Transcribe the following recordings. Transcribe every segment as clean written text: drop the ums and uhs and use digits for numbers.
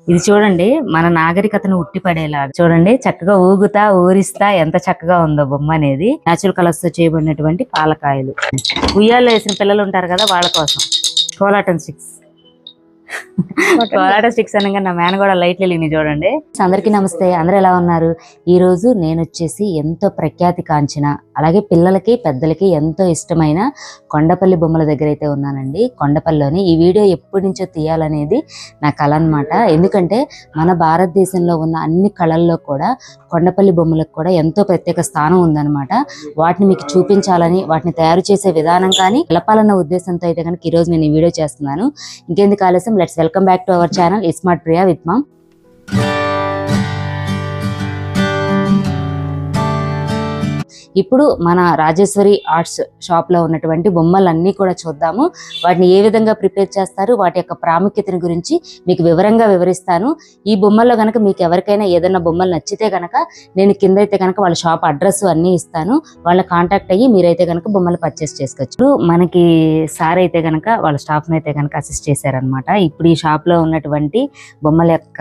ఇది చూడండి మన నాగరికతను ఉట్టిపడేలా చూడండి, చక్కగా ఊగుతా ఊరిస్తా ఎంత చక్కగా ఉందో బొమ్మ అనేది. న్యాచురల్ కలర్స్ తో చేయబడినటువంటి పాలకాయలు. ఉయ్యాల్లో వేసిన పిల్లలు ఉంటారు కదా, వాళ్ళ కోసం కోలాటం స్టిక్స్. కోలాటం స్టిక్స్ అనగా నా మేన కూడా లైట్లు వెలిగినాయి చూడండి. అందరికీ నమస్తే, అందరూ ఎలా ఉన్నారు? ఈ రోజు నేను వచ్చేసి ఎంతో ప్రఖ్యాతి కాంచిన, అలాగే పిల్లలకి పెద్దలకి ఎంతో ఇష్టమైన కొండపల్లి బొమ్మల దగ్గర అయితే ఉన్నానండి. కొండపల్లిలోని ఈ వీడియో ఎప్పటి నుంచో తీయాలనేది నా కళ అనమాట. ఎందుకంటే మన భారతదేశంలో ఉన్న అన్ని కళల్లో కూడా కొండపల్లి బొమ్మలకు కూడా ఎంతో ప్రత్యేక స్థానం ఉందన్నమాట. వాటిని మీకు చూపించాలని, వాటిని తయారు చేసే విధానం కానీ తెలపాలన్న ఉద్దేశంతో అయితే కనుక ఈరోజు నేను ఈ వీడియో చేస్తున్నాను. ఇంకెందుకు ఆలస్యం, let's welcome back to our channel smart Priya with ma'am. ఇప్పుడు మన రాజేశ్వరి ఆర్ట్స్ షాప్ లో ఉన్నటువంటి బొమ్మలన్నీ కూడా చూద్దాము. వాటిని ఏ విధంగా ప్రిపేర్ చేస్తారు, వాటి యొక్క ప్రాముఖ్యతను గురించి మీకు వివరంగా వివరిస్తాను. ఈ బొమ్మల్లో కనుక మీకు ఎవరికైనా ఏదైనా బొమ్మలు నచ్చితే కనుక నేను కింద అయితే కనుక వాళ్ళ షాప్ అడ్రస్ అన్నీ ఇస్తాను. వాళ్ళ కాంటాక్ట్ అయ్యి మీరైతే కనుక బొమ్మలు పర్చేస్ చేసుకోవచ్చు. మనకి సార్ అయితే కనుక వాళ్ళ స్టాఫ్ని అయితే కనుక అసిస్ట్ చేశారనమాట. ఇప్పుడు ఈ షాప్ లో ఉన్నటువంటి బొమ్మల యొక్క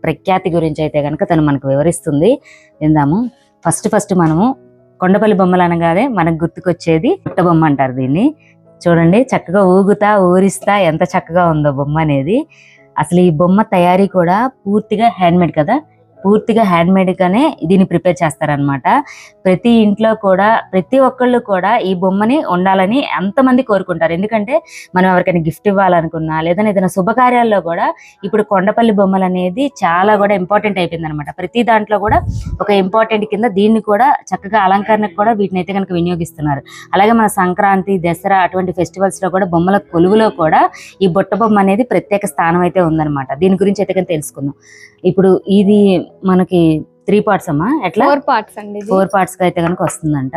ప్రఖ్యాతి గురించి అయితే కనుక తను మనకు వివరిస్తుంది. విందాము. ఫస్ట్ మనము కొండపల్లి బొమ్మలు అనగానే మనకు గుర్తుకొచ్చేది బుట్ట బొమ్మ అంటారు దీన్ని. చూడండి, చక్కగా ఊగుతా ఊరిస్తా ఎంత చక్కగా ఉందో బొమ్మ అనేది. అసలు ఈ బొమ్మ తయారీ కూడా పూర్తిగా హ్యాండ్మేడ్ కదా, పూర్తిగా హ్యాండ్మేడ్ గానే దీన్ని ప్రిపేర్ చేస్తారనమాట. ప్రతి ఇంట్లో కూడా ప్రతి ఒక్కళ్ళు కూడా ఈ బొమ్మని ఉండాలని ఎంతమంది కోరుకుంటారు. ఎందుకంటే మనం ఎవరికైనా గిఫ్ట్ ఇవ్వాలనుకున్నా, లేదా ఏదైనా శుభకార్యాల్లో కూడా ఇప్పుడు కొండపల్లి బొమ్మలు అనేది చాలా కూడా ఇంపార్టెంట్ అయిపోయింది అనమాట. ప్రతి దాంట్లో కూడా ఒక ఇంపార్టెంట్ కింద దీన్ని కూడా చక్కగా అలంకరణకు కూడా వీటిని అయితే కనుక వినియోగిస్తున్నారు. అలాగే మన సంక్రాంతి, దసరా అటువంటి ఫెస్టివల్స్ లో కూడా బొమ్మల కొలువులో కూడా ఈ బుట్ట బొమ్మ అనేది ప్రత్యేక స్థానం అయితే ఉందన్నమాట. దీని గురించి అయితే కనుక తెలుసుకుందాం. ఇప్పుడు ఇది మనకి 3 parts అమ్మా, ఎట్లా 4 parts అండి. 4 parts గా అయితే కనుక వస్తుందంట.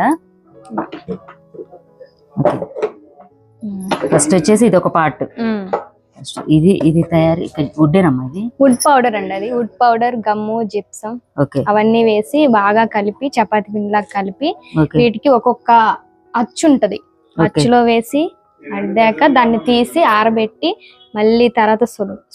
ఫస్ట్ వచ్చేసి ఇది ఒక పార్ట్. ఇది తయారీ వుడ్డేనమ్మా, ఇది వుడ్ పౌడర్ అండి. అది వుడ్ పౌడర్, గమ్ము, జిప్సం అవన్నీ వేసి బాగా కలిపి చపాతి పిండిలా కలిపి వీటికి ఒక్కొక్క అచ్చు ఉంటది. అచ్చులో వేసి అడ్డాక దాన్ని తీసి ఆరబెట్టి మళ్ళీ తర్వాత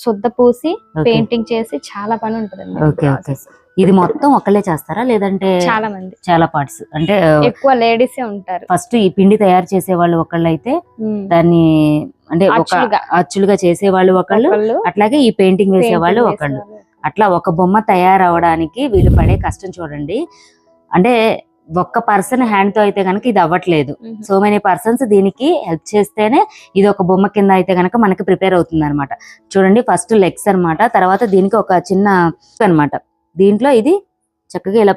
శుద్ధ పూసి పెయింటింగ్ చేసి చాలా పని ఉంటదండి. ఇది మొత్తం ఒకళ్ళే చేస్తారా, లేదంటే చాలా మంది, చాలా పార్ట్స్? అంటే ఎక్కువ లేడీసే ఉంటారు. ఫస్ట్ ఈ పిండి తయారు చేసే వాళ్ళు ఒకళ్ళు అయితే, దాన్ని అంటే అచ్చులుగా చేసే వాళ్ళు ఒకళ్ళు, అట్లాగే ఈ పెయింటింగ్ వేసే వాళ్ళు ఒకళ్ళు. అట్లా ఒక బొమ్మ తయారవడానికి వీళ్ళు పడే కష్టం చూడండి. అంటే ఒక్క పర్సన్ హ్యాండ్ తో అయితే కనుక ఇది అవ్వట్లేదు. సో మెనీ పర్సన్స్ దీనికి హెల్ప్ చేస్తేనే ఇది ఒక బొమ్మ కింద అయితే కనుక మనకి ప్రిపేర్ అవుతుంది అనమాట. చూడండి, ఫస్ట్ లెగ్స్ అనమాట, తర్వాత దీనికి ఒక చిన్న అనమాట. దీంట్లో ఇది చక్కగా ఇలా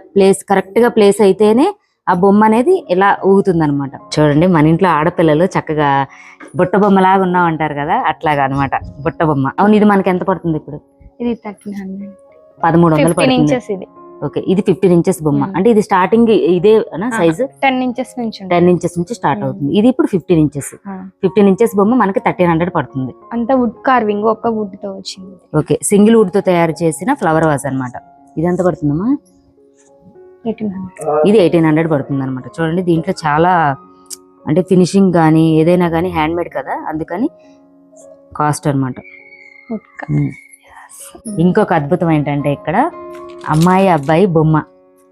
కరెక్ట్ గా ప్లేస్ అయితేనే ఆ బొమ్మ అనేది ఇలా ఊగుతుంది అనమాట. చూడండి, మన ఇంట్లో ఆడపిల్లలు చక్కగా బుట్ట బొమ్మలాగా ఉన్నాం అంటారు కదా, అట్లాగా అనమాట బుట్ట బొమ్మ. అవును, ఇది మనకి ఎంత పడుతుంది ఇప్పుడు? ఇది 1300, 1300 పడుతుంది. ఓకే, ఇది 15 inches బొమ్మ. అంటే ఇది స్టార్టింగ్ ఇదే సైజు 10 inches నుంచి 10 inches నుంచి స్టార్ట్ అవుతుంది. ఇది ఇప్పుడు 15 inches. 15 inches బొమ్మ మనకి 1300 పడుతుంది. అంతా వుడ్ కార్వింగ్, ఒక్క వుడ్ తో వచ్చింది. ఓకే, సింగిల్ వుడ్ తో తయారు చేసిన ఫ్లవర్ వాజ్ అనమాట. ఇది ఎంత పడుతుందమ్మా? 1800. ఇది 1800 పడుతుంది అనమాట. చూడండి, దీంట్లో చాలా అంటే ఫినిషింగ్ కానీ ఏదైనా కానీ హ్యాండ్ మేడ్ కదా, అందుకని కాస్ట్ అనమాట. ఇంకొక అద్భుతం ఏంటంటే ఇక్కడ అమ్మాయి అబ్బాయి బొమ్మ,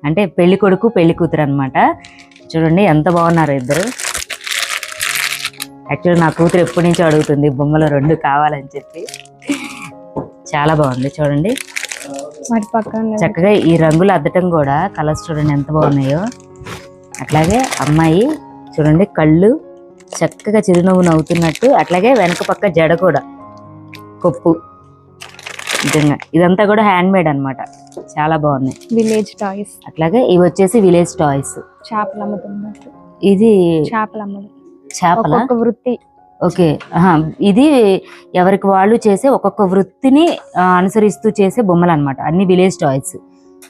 అంటే పెళ్లి కొడుకు పెళ్లి కూతురు అనమాట. చూడండి ఎంత బాగున్నారు ఇద్దరు. యాక్చువల్లీ నా కూతురు ఎప్పటి నుంచో అడుగుతుంది బొమ్మలు 2 కావాలని చెప్పి. చాలా బాగుంది చూడండి, చక్కగా ఈ రంగులు అద్దటం కూడా కలర్స్ చూడండి ఎంత బాగున్నాయో. అట్లాగే అమ్మాయి చూడండి, కళ్ళు చక్కగా చిరునవ్వు నవ్వుతున్నట్టు, అట్లాగే వెనక పక్క జడ కూడా కొప్పు. నిజంగా ఇదంతా కూడా హ్యాండ్ మేడ్ అనమాట, చాలా బాగున్నాయి. Village toys. అట్లాగే ఇవి వచ్చేసి విలేజ్ టాయ్స్. చేపలు అమ్ముతున్నారు. ఇది చేపల వృత్తి. ఓకే, ఇది ఎవరికి వాళ్ళు చేసే ఒక్కొక్క వృత్తిని అనుసరిస్తూ చేసే బొమ్మలు అనమాట, అన్ని విలేజ్ టాయ్స్.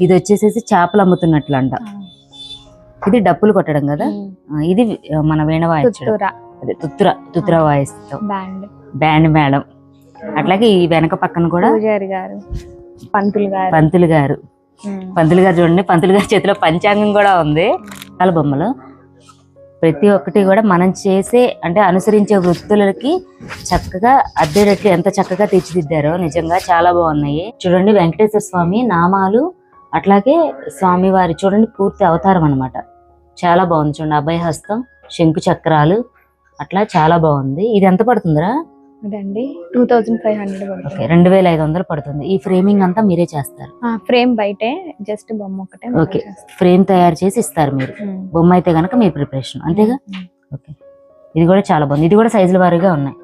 ఇది వచ్చేసేసి చేపలు అమ్ముతున్నట్లు అంట. ఇది డప్పులు కొట్టడం కదా, ఇది మన వీణ వాయించడం, అదే తుత్తుర వాయిస్తాం, బ్యాండ్ మేడం. అట్లాగే ఈ వెనక పక్కన కూడా పంతులు గారు చూడండి, పంతులు గారి చేతిలో పంచాంగం కూడా ఉంది. చాలా బొమ్మలు ప్రతి ఒక్కటి కూడా మనం చేసే అంటే అనుసరించే వృత్తులకి చక్కగా అద్దెటట్లు ఎంత చక్కగా తీర్చిదిద్దారో నిజంగా చాలా బాగున్నాయి. చూడండి వెంకటేశ్వర స్వామి నామాలు, అట్లాగే స్వామి వారి చూడండి పూర్తి అవతారం అన్నమాట. చాలా బాగుంది చూడండి, అభయహస్తం, శంకు చక్రాలు, అట్లా చాలా బాగుంది. ఇది ఎంత పడుతుందిరా? అదండి 2500 పడుతుంది. 2500 పడుతుంది. ఈ ఫ్రేమింగ్ అంతా మీరే చేస్తారు? ఫ్రేమ్ బయటే, జస్ట్ బొమ్మ ఒకటే. ఓకే, ఫ్రేమ్ తయారు చేసి ఇస్తారు మీరు. బొమ్మ అయితే గనక మీ ప్రిపరేషన్ అంతేగా? ఓకే, ఇది కూడా చాలా బాగుంది. ఇది కూడా సైజుల వారీగా ఉన్నాయి.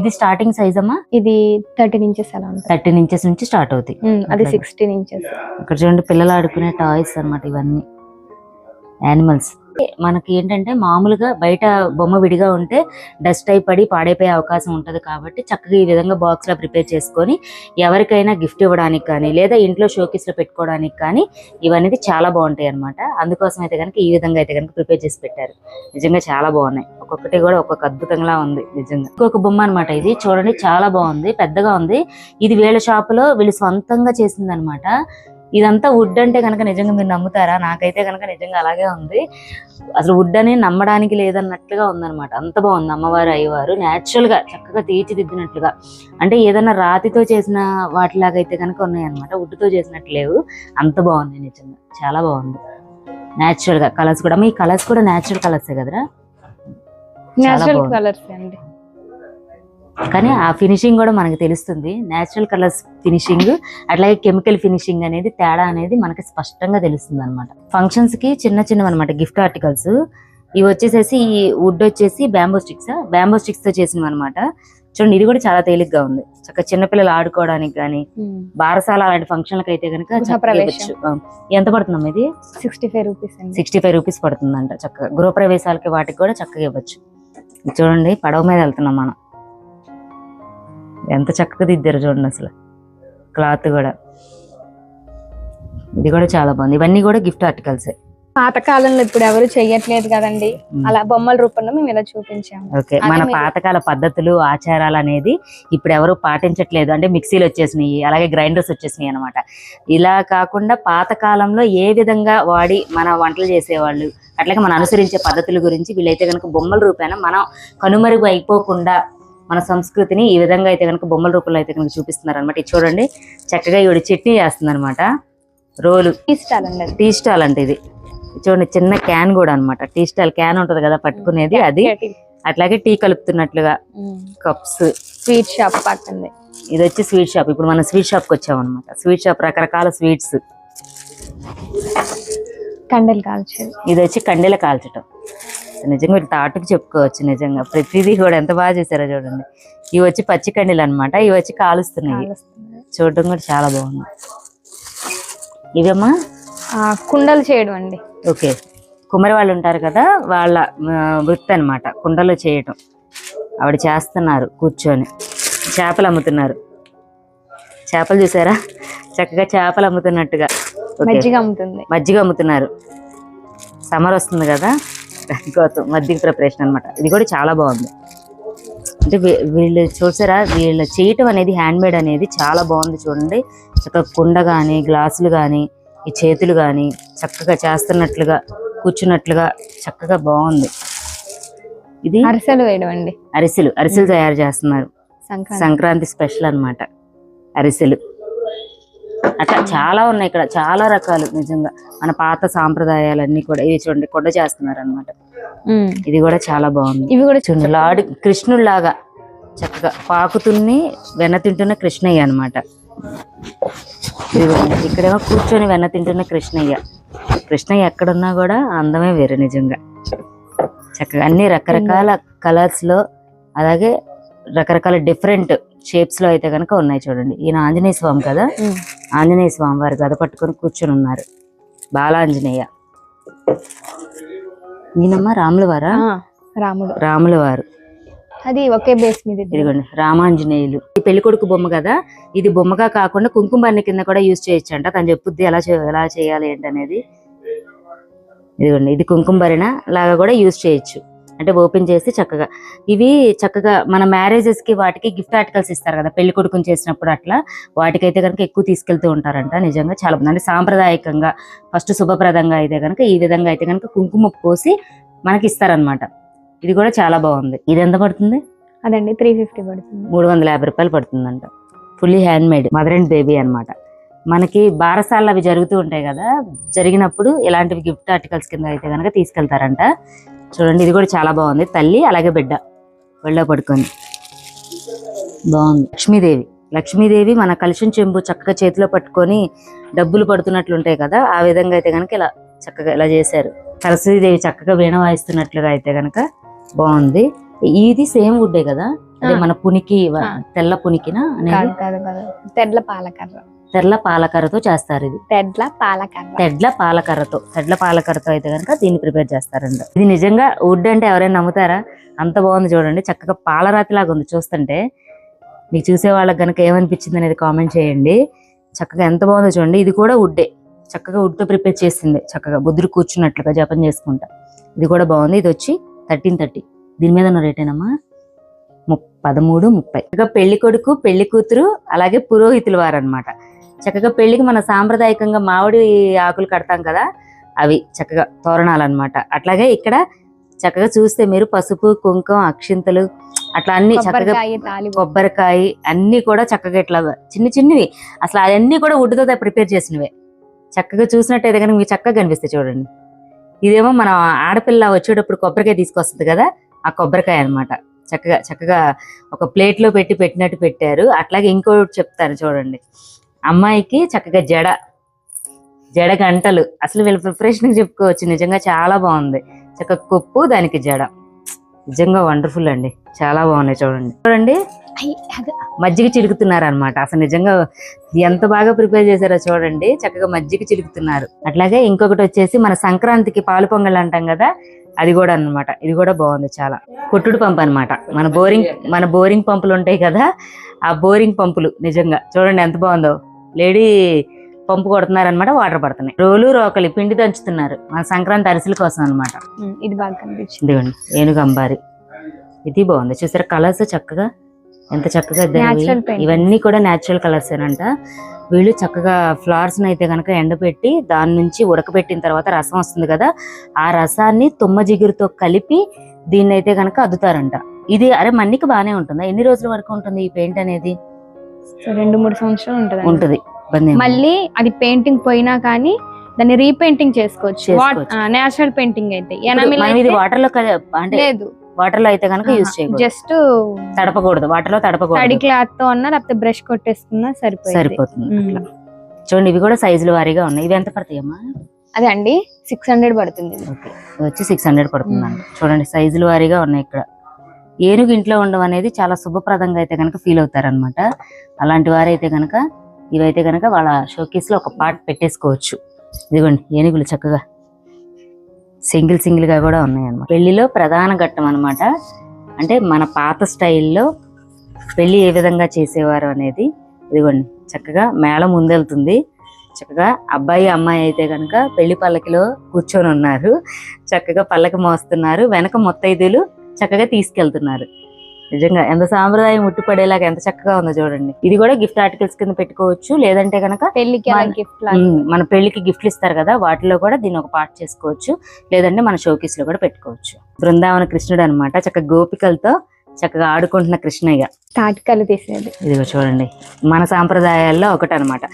ఇది స్టార్టింగ్ సైజ్ అమ్మా? ఇది 13 ఇంచెస్ అలా ఉంటుంది. 13 ఇంచెస్ నుంచి స్టార్ట్ అవుతాయి. అది 16 ఇంచెస్. ఇక్కడ చూడండి పిల్లలు ఆడుకునే టాయ్స్ అన్నమాట ఇవన్నీ, యానిమల్స్. మనకి ఏంటంటే మామూలుగా బయట బొమ్మ విడిగా ఉంటే డస్ట్ అయి పడి పాడైపోయే అవకాశం ఉంటుంది కాబట్టి చక్కగా ఈ విధంగా బాక్స్ లో ప్రిపేర్ చేసుకొని ఎవరికైనా గిఫ్ట్ ఇవ్వడానికి కానీ లేదా ఇంట్లో షోకేస్ లో పెట్టుకోవడానికి కానీ ఇవన్నీ చాలా బాగుంటాయి అన్నమాట. అందుకోసం అయితే కనుక ఈ విధంగా అయితే కనుక ప్రిపేర్ చేసి పెట్టారు. నిజంగా చాలా బాగున్నాయి, ఒక్కొక్కటి కూడా ఒక్కొక్క అద్భుతంగా ఉంది నిజంగా. ఇంకొక బొమ్మ అనమాట ఇది, చూడండి చాలా బాగుంది, పెద్దగా ఉంది. ఇది వీళ్ళ షాప్ లో వీళ్ళు సొంతంగా చేసింది అనమాట. ఇదంతా వుడ్ అంటే కనుక నిజంగా మీరు నమ్ముతారా? నాకైతే కనుక నిజంగా అలాగే ఉంది. అసలు వుడ్ అని నమ్మడానికి లేదన్నట్లుగా ఉందన్నమాట. అంత బాగుంది. అమ్మవారు అయ్యవారు న్యాచురల్ గా చక్కగా తీర్చిదిద్దినట్లుగా, అంటే ఏదైనా రాతితో చేసిన వాటిలాగా అయితే కనుక ఉన్నాయి అనమాట. వుడ్ తో చేసినట్టు లేవు. అంత బాగుంది నిజంగా, చాలా బాగుంది. న్యాచురల్ గా కలర్స్ కూడా, మీ కలర్స్ కూడా న్యాచురల్ కలర్స్ కదరా? న్యాచురల్ కలర్స్ అండి, కానీ ఆ ఫినిషింగ్ కూడా మనకి తెలుస్తుంది. నేచురల్ కలర్స్ ఫినిషింగ్ అట్లాగే కెమికల్ ఫినిషింగ్ అనేది తేడా అనేది మనకి స్పష్టంగా తెలుస్తుంది అనమాట. ఫంక్షన్స్ కి చిన్న చిన్నవి అనమాట గిఫ్ట్ ఆర్టికల్స్. ఇవి వచ్చేసేసి ఈ వుడ్ వచ్చేసి బ్యాంబో స్టిక్స్ తో చేసినవి అనమాట. చూడండి ఇది కూడా చాలా తేలిగ్గా ఉంది. చక్కగా చిన్నపిల్లలు ఆడుకోవడానికి కానీ బారసాల అలాంటి ఫంక్షన్లకు అయితే కనుక ఎంత పడుతుందమ్మా ఇది? 65 రూపీస్. 65 రూపీస్ పడుతుందంట. చక్కగా గృహప్రవేశాలకి వాటికి కూడా చక్కగా ఇవ్వచ్చు. చూడండి పడవ మీద వెళ్తున్నాం మనం, ఎంత చక్కగా దిద్దారు చూడండి అసలు. క్లాత్ కూడా, ఇది కూడా చాలా బాగుంది. ఇవన్నీ కూడా గిఫ్ట్ ఆర్టికల్స్. పాతకాలంలో ఇప్పుడు ఎవరు చెయ్యట్లేదు కదండి, అలా బొమ్మల రూపంలో మేము ఇలా చూపించాము. ఓకే, మన పాతకాల పద్ధతులు ఆచారాలు అనేది ఇప్పుడు ఎవరు పాటించట్లేదు. అంటే మిక్సీలు వచ్చేసినాయి, అలాగే గ్రైండర్స్ వచ్చేసినాయి అనమాట. ఇలా కాకుండా పాతకాలంలో ఏ విధంగా వాడి మన వంటలు చేసేవాళ్ళు, అట్లాగే మనం అనుసరించే పద్ధతుల గురించి వీళ్ళైతే కనుక బొమ్మల రూపాన మనం కనుమరుగు అయిపోకుండా మన సంస్కృతిని ఈ విధంగా అయితే కనుక బొమ్మల రూపంలో అయితే కనుక చూపిస్తున్నారు అనమాట. ఇది చూడండి చక్కగా ఈవిడ చట్నీ చేస్తుంది అనమాట. రోలు టీ స్టాల్ అంటే ఇది చూడండి, చిన్న క్యాన్ కూడా అనమాట. టీ స్టాల్ క్యాన్ ఉంటది కదా పట్టుకునేది, అది. అట్లాగే టీ కలుపుతున్నట్లుగా కప్స్. స్వీట్ షాప్ పక్కనే ఇది వచ్చి స్వీట్ షాప్. ఇప్పుడు మనం స్వీట్ షాప్ కి వచ్చాం అనమాట. స్వీట్ షాప్ రకరకాల స్వీట్స్. కండెలు కాల్చేది, ఇది వచ్చి కండెలు కాల్చటం. నిజంగా వీళ్ళు తాటుకు చెప్పుకోవచ్చు. నిజంగా ప్రతిదీ కూడా ఎంత బాగా చేశారో చూడండి. ఇవి వచ్చి పచ్చి కండెలు అనమాట. ఇవి వచ్చి కాలుస్తున్నాయి. చూడటం కూడా చాలా బాగుంది. ఇవేమ్మా కుండలు చేయడం అండి. ఓకే, కుమ్మరి వాళ్ళు ఉంటారు కదా, వాళ్ళ వృత్తి అనమాట కుండలు చేయటం. ఆవిడ చేస్తున్నారు కూర్చొని. చేపలు అమ్ముతున్నారు. చేపలు చూసారా? చక్కగా చేపలు అమ్ముతున్నట్టుగా. మజ్జిగ అమ్ముతున్నారు. సమ్మర్ వస్తుంది కదా, దానికోసం మజ్జిగ ప్రిపరేషన్ అనమాట. ఇది కూడా చాలా బాగుంది. అంటే వీళ్ళు చూసారా, వీళ్ళు చేయటం అనేది హ్యాండ్ మేడ్ అనేది చాలా బాగుంది. చూడండి చక్కగా కుండ కానీ గ్లాసులు కానీ ఈ చేతులు కానీ చక్కగా చేస్తున్నట్లుగా కూర్చున్నట్లుగా చక్కగా బాగుంది. ఇది అరిసెలు వేయడం అండి. అరిసెలు తయారు చేస్తున్నారు. సంక్రాంతి స్పెషల్ అన్నమాట అరిసెలు. అట్లా చాలా ఉన్నాయి ఇక్కడ, చాలా రకాలు. నిజంగా మన పాత సాంప్రదాయాలన్నీ కూడా. ఇవి చూడండి కొండ చేస్తున్నారు అనమాట. ఇది కూడా చాలా బాగుంది. ఇవి కూడా చూడండి లాడు కృష్ణుల్లాగా చక్కగా పాకుతున్ని వెన్న తింటున్న కృష్ణయ్య అనమాట. ఇక్కడేమో కూర్చొని వెన్న తింటున్న కృష్ణయ్య ఎక్కడున్నా కూడా అందమే వేరు నిజంగా. చక్కగా అన్ని రకరకాల కలర్స్ లో, అలాగే రకరకాల డిఫరెంట్ షేప్స్ లో అయితే కనుక ఉన్నాయి. చూడండి ఈయన ఆంజనేయ స్వామి కదా, ఆంజనేయ స్వామి వారు గద పట్టుకొని కూర్చొని ఉన్నారు. బాలాంజనేయ. ఈయనమ్మ రాముల వారు. అది ఒకే బేస్ మీద. ఇదిగోండి రామాంజనేయులు. ఈ పెళ్లి కొడుకు బొమ్మ కదా, ఇది బొమ్మగా కాకుండా కుంకుమ బన్ని కింద కూడా యూజ్ చేయొచ్చు అంట. తను చెప్పుద్ది ఎలా చేయాలి ఏంటనేది. ఇదిగోండి ఇది కుంకుమ భరిణ లాగా కూడా యూజ్ చేయొచ్చు. అంటే ఓపెన్ చేసి చక్కగా ఇవి చక్కగా మన మ్యారేజెస్ కి వాటికి గిఫ్ట్ ఆర్టికల్స్ ఇస్తారు కదా పెళ్లి కొడుకుని చేసినప్పుడు, అట్లా వాటికైతే కనుక ఎక్కువ తీసుకెళ్తూ ఉంటారంట. నిజంగా చాలా బాగుంది. అంటే సాంప్రదాయకంగా ఫస్ట్ శుభప్రదంగా అయితే కనుక ఈ విధంగా అయితే కనుక కుంకుమ పోసి మనకి ఇస్తారనమాట. ఇది కూడా చాలా బాగుంది. ఇది ఎంత పడుతుంది? అదండి 350 పడుతుంది. 350 రూపాయలు పడుతుందంట. Fully hand made mother and baby అనమాట. మనకి బారసాలు అవి జరుగుతూ ఉంటాయి కదా, జరిగినప్పుడు ఇలాంటివి గిఫ్ట్ ఆర్టికల్స్ కింద అయితే కనుక తీసుకెళ్తారంట. చూడండి ఇది కూడా చాలా బాగుంది. తల్లి అలాగే బిడ్డ ఒళ్ళో పడుకొని బాగుంది. లక్ష్మీదేవి మన కలుషం చెంబు చక్కగా చేతిలో పట్టుకొని డబ్బులు పడుతున్నట్లు ఉంటాయి కదా, ఆ విధంగా అయితే కనుక ఇలా చక్కగా ఇలా చేశారు. సరస్వతీదేవి చక్కగా వీణ వాయిస్తున్నట్లుగా అయితే కనుక బాగుంది. ఇది సేమ్ వుడ్డే కదా, అదే మన పునికి తెల్ల పునికినా అనేది? తెల్ల పాలకర్రతో చేస్తారు. ఇది తెడ్ల పాలకర్రతో అయితే కనుక దీన్ని ప్రిపేర్ చేస్తారంట. ఇది నిజంగా వుడ్ అంటే ఎవరైనా నమ్ముతారా? అంత బాగుంది చూడండి. చక్కగా పాలరాతి లాగా ఉంది చూస్తుంటే. మీకు చూసే వాళ్ళకి కనుక ఏమనిపించింది అనేది కామెంట్ చేయండి. చక్కగా ఎంత బాగుందో చూడండి. ఇది కూడా వుడ్డే, చక్కగా వుడ్ తో ప్రిపేర్ చేసింది. చక్కగా బుద్ధుడు కూర్చున్నట్లుగా జపం చేసుకుంటా. ఇది కూడా బాగుంది. ఇది వచ్చి 1330. దీని మీద ఉన్న రేట్ ఏనమ్మా 1330. చక్కగా పెళ్లి కొడుకు పెళ్లి కూతురు అలాగే పురోహితులు వారు అనమాట. చక్కగా పెళ్లికి మన సాంప్రదాయకంగా మామిడి ఆకులు కడతాం కదా, అవి చక్కగా తోరణాలు అనమాట. అట్లాగే ఇక్కడ చక్కగా చూస్తే మీరు పసుపు కుంకుమ అక్షింతలు అట్లా అన్ని చక్కగా కొబ్బరికాయ అన్ని కూడా చక్కగా ఇట్లా చిన్న చిన్నవి, అసలు అవన్నీ కూడా వుడ్తో ప్రిపేర్ చేసినవే. చక్కగా చూసినట్టయితే కనుక మీకు చక్కగా కనిపిస్తాయి చూడండి. ఇదేమో మన ఆడపిల్ల వచ్చేటప్పుడు కొబ్బరికాయ తీసుకొస్తుంది కదా, ఆ కొబ్బరికాయ అనమాట. చక్కగా ఒక ప్లేట్ లో పెట్టినట్టు పెట్టారు. అట్లాగే ఇంకోటి చెప్తారు చూడండి. అమ్మాయికి చక్కగా జడ గంటలు, అసలు వీళ్ళ ప్రిపరేషన్ చెప్పుకోవచ్చు. నిజంగా చాలా బాగుంది. చక్కగా కొప్పు, దానికి జడ, నిజంగా వండర్ఫుల్ అండి. చాలా బాగున్నాయి చూడండి. మజ్జిగ చిలుకుతున్నారు అనమాట. అసలు నిజంగా ఎంత బాగా ప్రిపేర్ చేశారో చూడండి. చక్కగా మజ్జిగ చిలుకుతున్నారు. అట్లాగే ఇంకొకటి వచ్చేసి మన సంక్రాంతికి పాలు పొంగల్ అంటాం కదా, అది కూడా అన్నమాట. ఇది కూడా బాగుంది చాలా. కొట్టుడు పంపు అనమాట. మన బోరింగ్ పంపులు ఉంటాయి కదా, ఆ బోరింగ్ పంపులు నిజంగా చూడండి ఎంత బాగుందో. లేడీ పంపు కొడుతున్నారు అనమాట, వాటర్ పడుతున్నాయి. రోకలి పిండి దంచుతున్నారు మన సంక్రాంతి అరిసెల కోసం అనమాట. ఇది బాగా కనిపించింది. ఇదిగోండి ఏనుగు అంబారి. ఇది బాగుంది చూసారా, కలర్స్ చక్కగా ఎంత చక్కగా. ఇవన్నీ కూడా న్యాచురల్ కలర్స్ ఏనంట. వీళ్ళు చక్కగా ఫ్లవర్స్ అయితే కనుక ఎండబెట్టి దాని నుంచి ఉడకబెట్టిన తర్వాత రసం వస్తుంది కదా, ఆ రసాన్ని తుమ్మ జిగురుతో కలిపి దీన్ని అయితే కనుక అద్దుతారంట. ఇది మన్నికి బాగానే ఉంటుందా? ఎన్ని రోజుల వరకు ఉంటుంది ఈ పెయింట్ అనేది? 2-3 సంవత్సరాలు ఉంటది. మళ్ళీ అది పెయింటింగ్ పోయినా కానీ దాన్ని రీపెయింటింగ్ చేసుకోవచ్చు. నేచురల్ పెయింటింగ్ అయితే వాటర్ లో అంటే లేదు, వాటర్ లో అయితే కనుక యూజ్ చేయకూడదు. జస్ట్ తడపకూడదు, వాటర్ లో తడపకూడదు. తడి క్లాత్ తో అన్నా లేకపోతే బ్రష్ కొట్టేసుకున్నా సరిపోతుంది. చూడండి ఇవి కూడా సైజుల వారీగా ఉన్నాయి. ఇవి ఎంత పడతాయమ్మా? అదే అండి 600 పడుతుంది. వచ్చి 600 పడుతుంది అండి. చూడండి సైజుల వారీగా ఉన్నాయి. ఇక్కడ ఏనుగు ఇంట్లో ఉండడం అనేది చాలా శుభప్రదంగా అయితే కనుక ఫీల్ అవుతారనమాట. అలాంటి వారైతే కనుక ఇవైతే కనుక వాళ్ళ షోకేస్ లో ఒక పార్ట్ పెట్టేసుకోవచ్చు. ఇదిగోండి ఏనుగులు చక్కగా సింగిల్ గా కూడా ఉన్నాయి అన్నమాట. పెళ్లిలో ప్రధాన ఘట్టం అనమాట. అంటే మన పాత స్టైల్లో పెళ్లి ఏ విధంగా చేసేవారు అనేది. ఇదిగోండి చక్కగా మేళం ముందెళ్తుంది. చక్కగా అబ్బాయి అమ్మాయి అయితే కనుక పెళ్లి పల్లకిలో కూర్చొని ఉన్నారు. చక్కగా పల్లకి మోస్తున్నారు. వెనక ముత్తైదులు చక్కగా తీసుకెళ్తున్నారు. నిజంగా ఎంత సాంప్రదాయం ఉట్టిపడేలాగా ఎంత చక్కగా ఉందో చూడండి. ఇది కూడా గిఫ్ట్ ఆర్టికల్స్ కింద పెట్టుకోవచ్చు. లేదంటే కనుక మన పెళ్లికి గిఫ్ట్లు ఇస్తారు కదా, వాటిలో కూడా దీన్ని ఒక పార్ట్ చేసుకోవచ్చు. లేదంటే మన షోకేస్ లో కూడా పెట్టుకోవచ్చు. బృందావన కృష్ణుడు అనమాట. చక్కగా గోపికలతో చక్కగా ఆడుకుంటున్న కృష్ణయ్య తాటికలు తీసేది. ఇదిగో చూడండి మన సాంప్రదాయాల్లో ఒకటి అనమాట.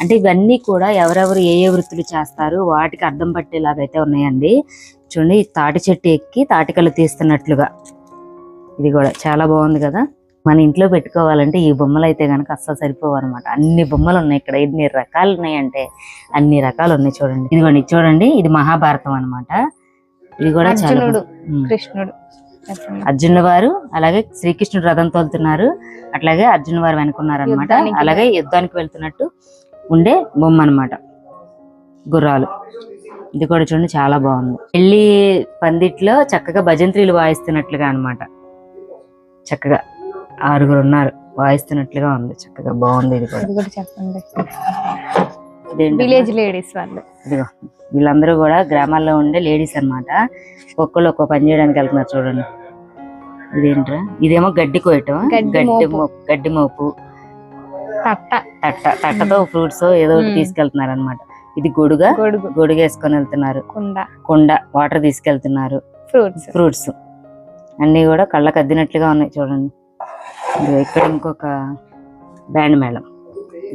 అంటే ఇవన్నీ కూడా ఎవరెవరు ఏ వృత్తులు చేస్తారు వాటికి అర్థం పట్టేలాగైతే ఉన్నాయండి. చూడండి తాటి చెట్టు ఎక్కి తాటికలు తీస్తున్నట్లుగా. ఇది కూడా చాలా బాగుంది కదా. మన ఇంట్లో పెట్టుకోవాలంటే ఈ బొమ్మలు అయితే కనుక అస్సలు సరిపోవు అనమాట. అన్ని బొమ్మలు ఉన్నాయి ఇక్కడ. ఎన్ని రకాలు ఉన్నాయంటే అన్ని రకాలు ఉన్నాయి. చూడండి ఇదిగోండి చూడండి, ఇది మహాభారతం అనమాట. ఇది కూడా చాలా కృష్ణుడు అర్జునుడు వారు అలాగే శ్రీకృష్ణుడు రథం తోలుతున్నారు. అట్లాగే అర్జునుడు వారు వెనుకున్నారు అనమాట. అలాగే యుద్ధానికి వెళ్తున్నట్టు ఉండే బొమ్మ అనమాట, గుర్రాలు. ఇది కూడా చూడండి చాలా బాగుంది. పెళ్లి పందిట్లో చక్కగా భజంత్రీలు వాయిస్తున్నట్లుగా అనమాట. చక్కగా 6 ఉన్నారు వాయిస్తున్నట్లుగా ఉంది. చక్కగా బాగుంది. ఇది కూడా చెప్పండి. విలేజ్ లేడీస్ వాళ్ళు. ఇదిగో వీళ్ళందరూ కూడా గ్రామాల్లో ఉండే లేడీస్ అనమాట. ఒక్కొక్కళ్ళు ఒక్కో పని చేయడానికి వెళ్తున్నారు చూడండి. ఇదేంట్రా? ఇదేమో గడ్డి కోయటం, గడ్డి మోపు, తట్టతో ఫ్రూట్స్ ఏదో ఒకటి తీసుకెళ్తున్నారు అనమాట. ఇది గొడుగ వేసుకొని వెళ్తున్నారు. కుండ వాటర్ తీసుకెళ్తున్నారు. ఫ్రూట్స్ అన్ని కూడా కళ్ళకు అద్దినట్లుగా ఉన్నాయి చూడండి. ఇదిగో ఇక్కడ ఇంకొక బ్యాండ్ మేళం,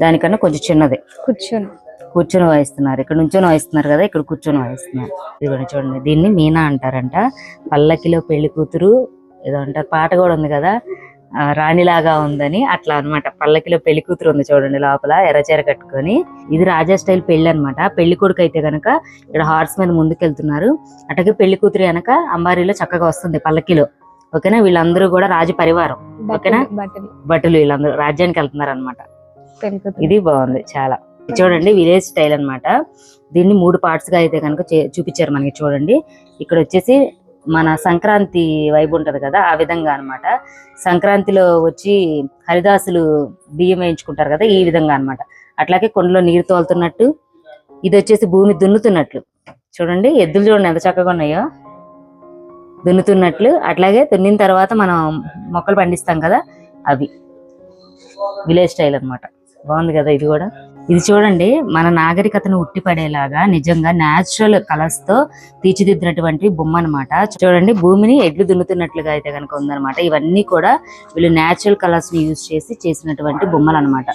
దానికన్నా కొంచెం చిన్నదే, కూర్చొని వాయిస్తున్నారు. ఇక్కడ నుంచొని వాయిస్తున్నారు కదా, ఇక్కడ కూర్చొని వాయిస్తున్నారు. ఇదిగోండి చూడండి, దీన్ని మీనా అంటారంట. పల్లకిలో పెళ్లి కూతురు ఏదో అంటారు, పాట కూడా ఉంది కదా, రాణిలాగా ఉందని, అట్లా అన్నమాట. పల్లకిలో పెళ్లి కూతురు ఉంది చూడండి, లోపల ఎర్రచీర కట్టుకొని. ఇది రాజా స్టైల్ పెళ్లి అనమాట. పెళ్లి కొడుకు అయితే గనక ఇక్కడ హార్స్ మీద ముందుకెళ్తున్నారు, అట్లాగే పెళ్లి కూతురు వెనక అంబారీలో చక్కగా వస్తుంది పల్లకిలో. ఓకేనా, వీళ్ళందరూ కూడా రాజు పరివారం. ఓకేనా, భటులు వీళ్ళందరూ రాజ్యానికి వెళ్తున్నారు అనమాట. ఇది బాగుంది చాలా. చూడండి విలేజ్ స్టైల్ అన్నమాట. దీన్ని 3 పార్ట్స్ గా అయితే కనుక చూపించారు మనకి. చూడండి ఇక్కడ వచ్చేసి మన సంక్రాంతి వైబ్ ఉంటది కదా, ఆ విధంగా అన్నమాట. సంక్రాంతిలో వచ్చి హరిదాసులు బియ్యం వేయించుకుంటారు కదా, ఈ విధంగా అన్నమాట. అట్లాగే కొండలో నీరు తోలుతున్నట్టు, ఇది వచ్చేసి భూమి దున్నుతున్నట్లు. చూడండి ఎద్దులు చూడండి ఎంత చక్కగా ఉన్నాయో, దున్నుతున్నట్లు. అట్లాగే దున్నిన తర్వాత మనం మొక్కలు పండిస్తాం కదా, అవి విలేజ్ స్టైల్ అన్నమాట. బాగుంది కదా ఇది కూడా. ఇది చూడండి మన నాగరికతను ఉట్టిపడేలాగా నిజంగా న్యాచురల్ కలర్స్ తో తీర్చిదిద్దినటువంటి బొమ్మ అనమాట. చూడండి భూమిని ఎడ్లు దున్నుతున్నట్లుగా అయితే కనుక ఉందన్నమాట. ఇవన్నీ కూడా వీళ్ళు న్యాచురల్ కలర్స్ ని యూజ్ చేసి చేసినటువంటి బొమ్మలు అనమాట.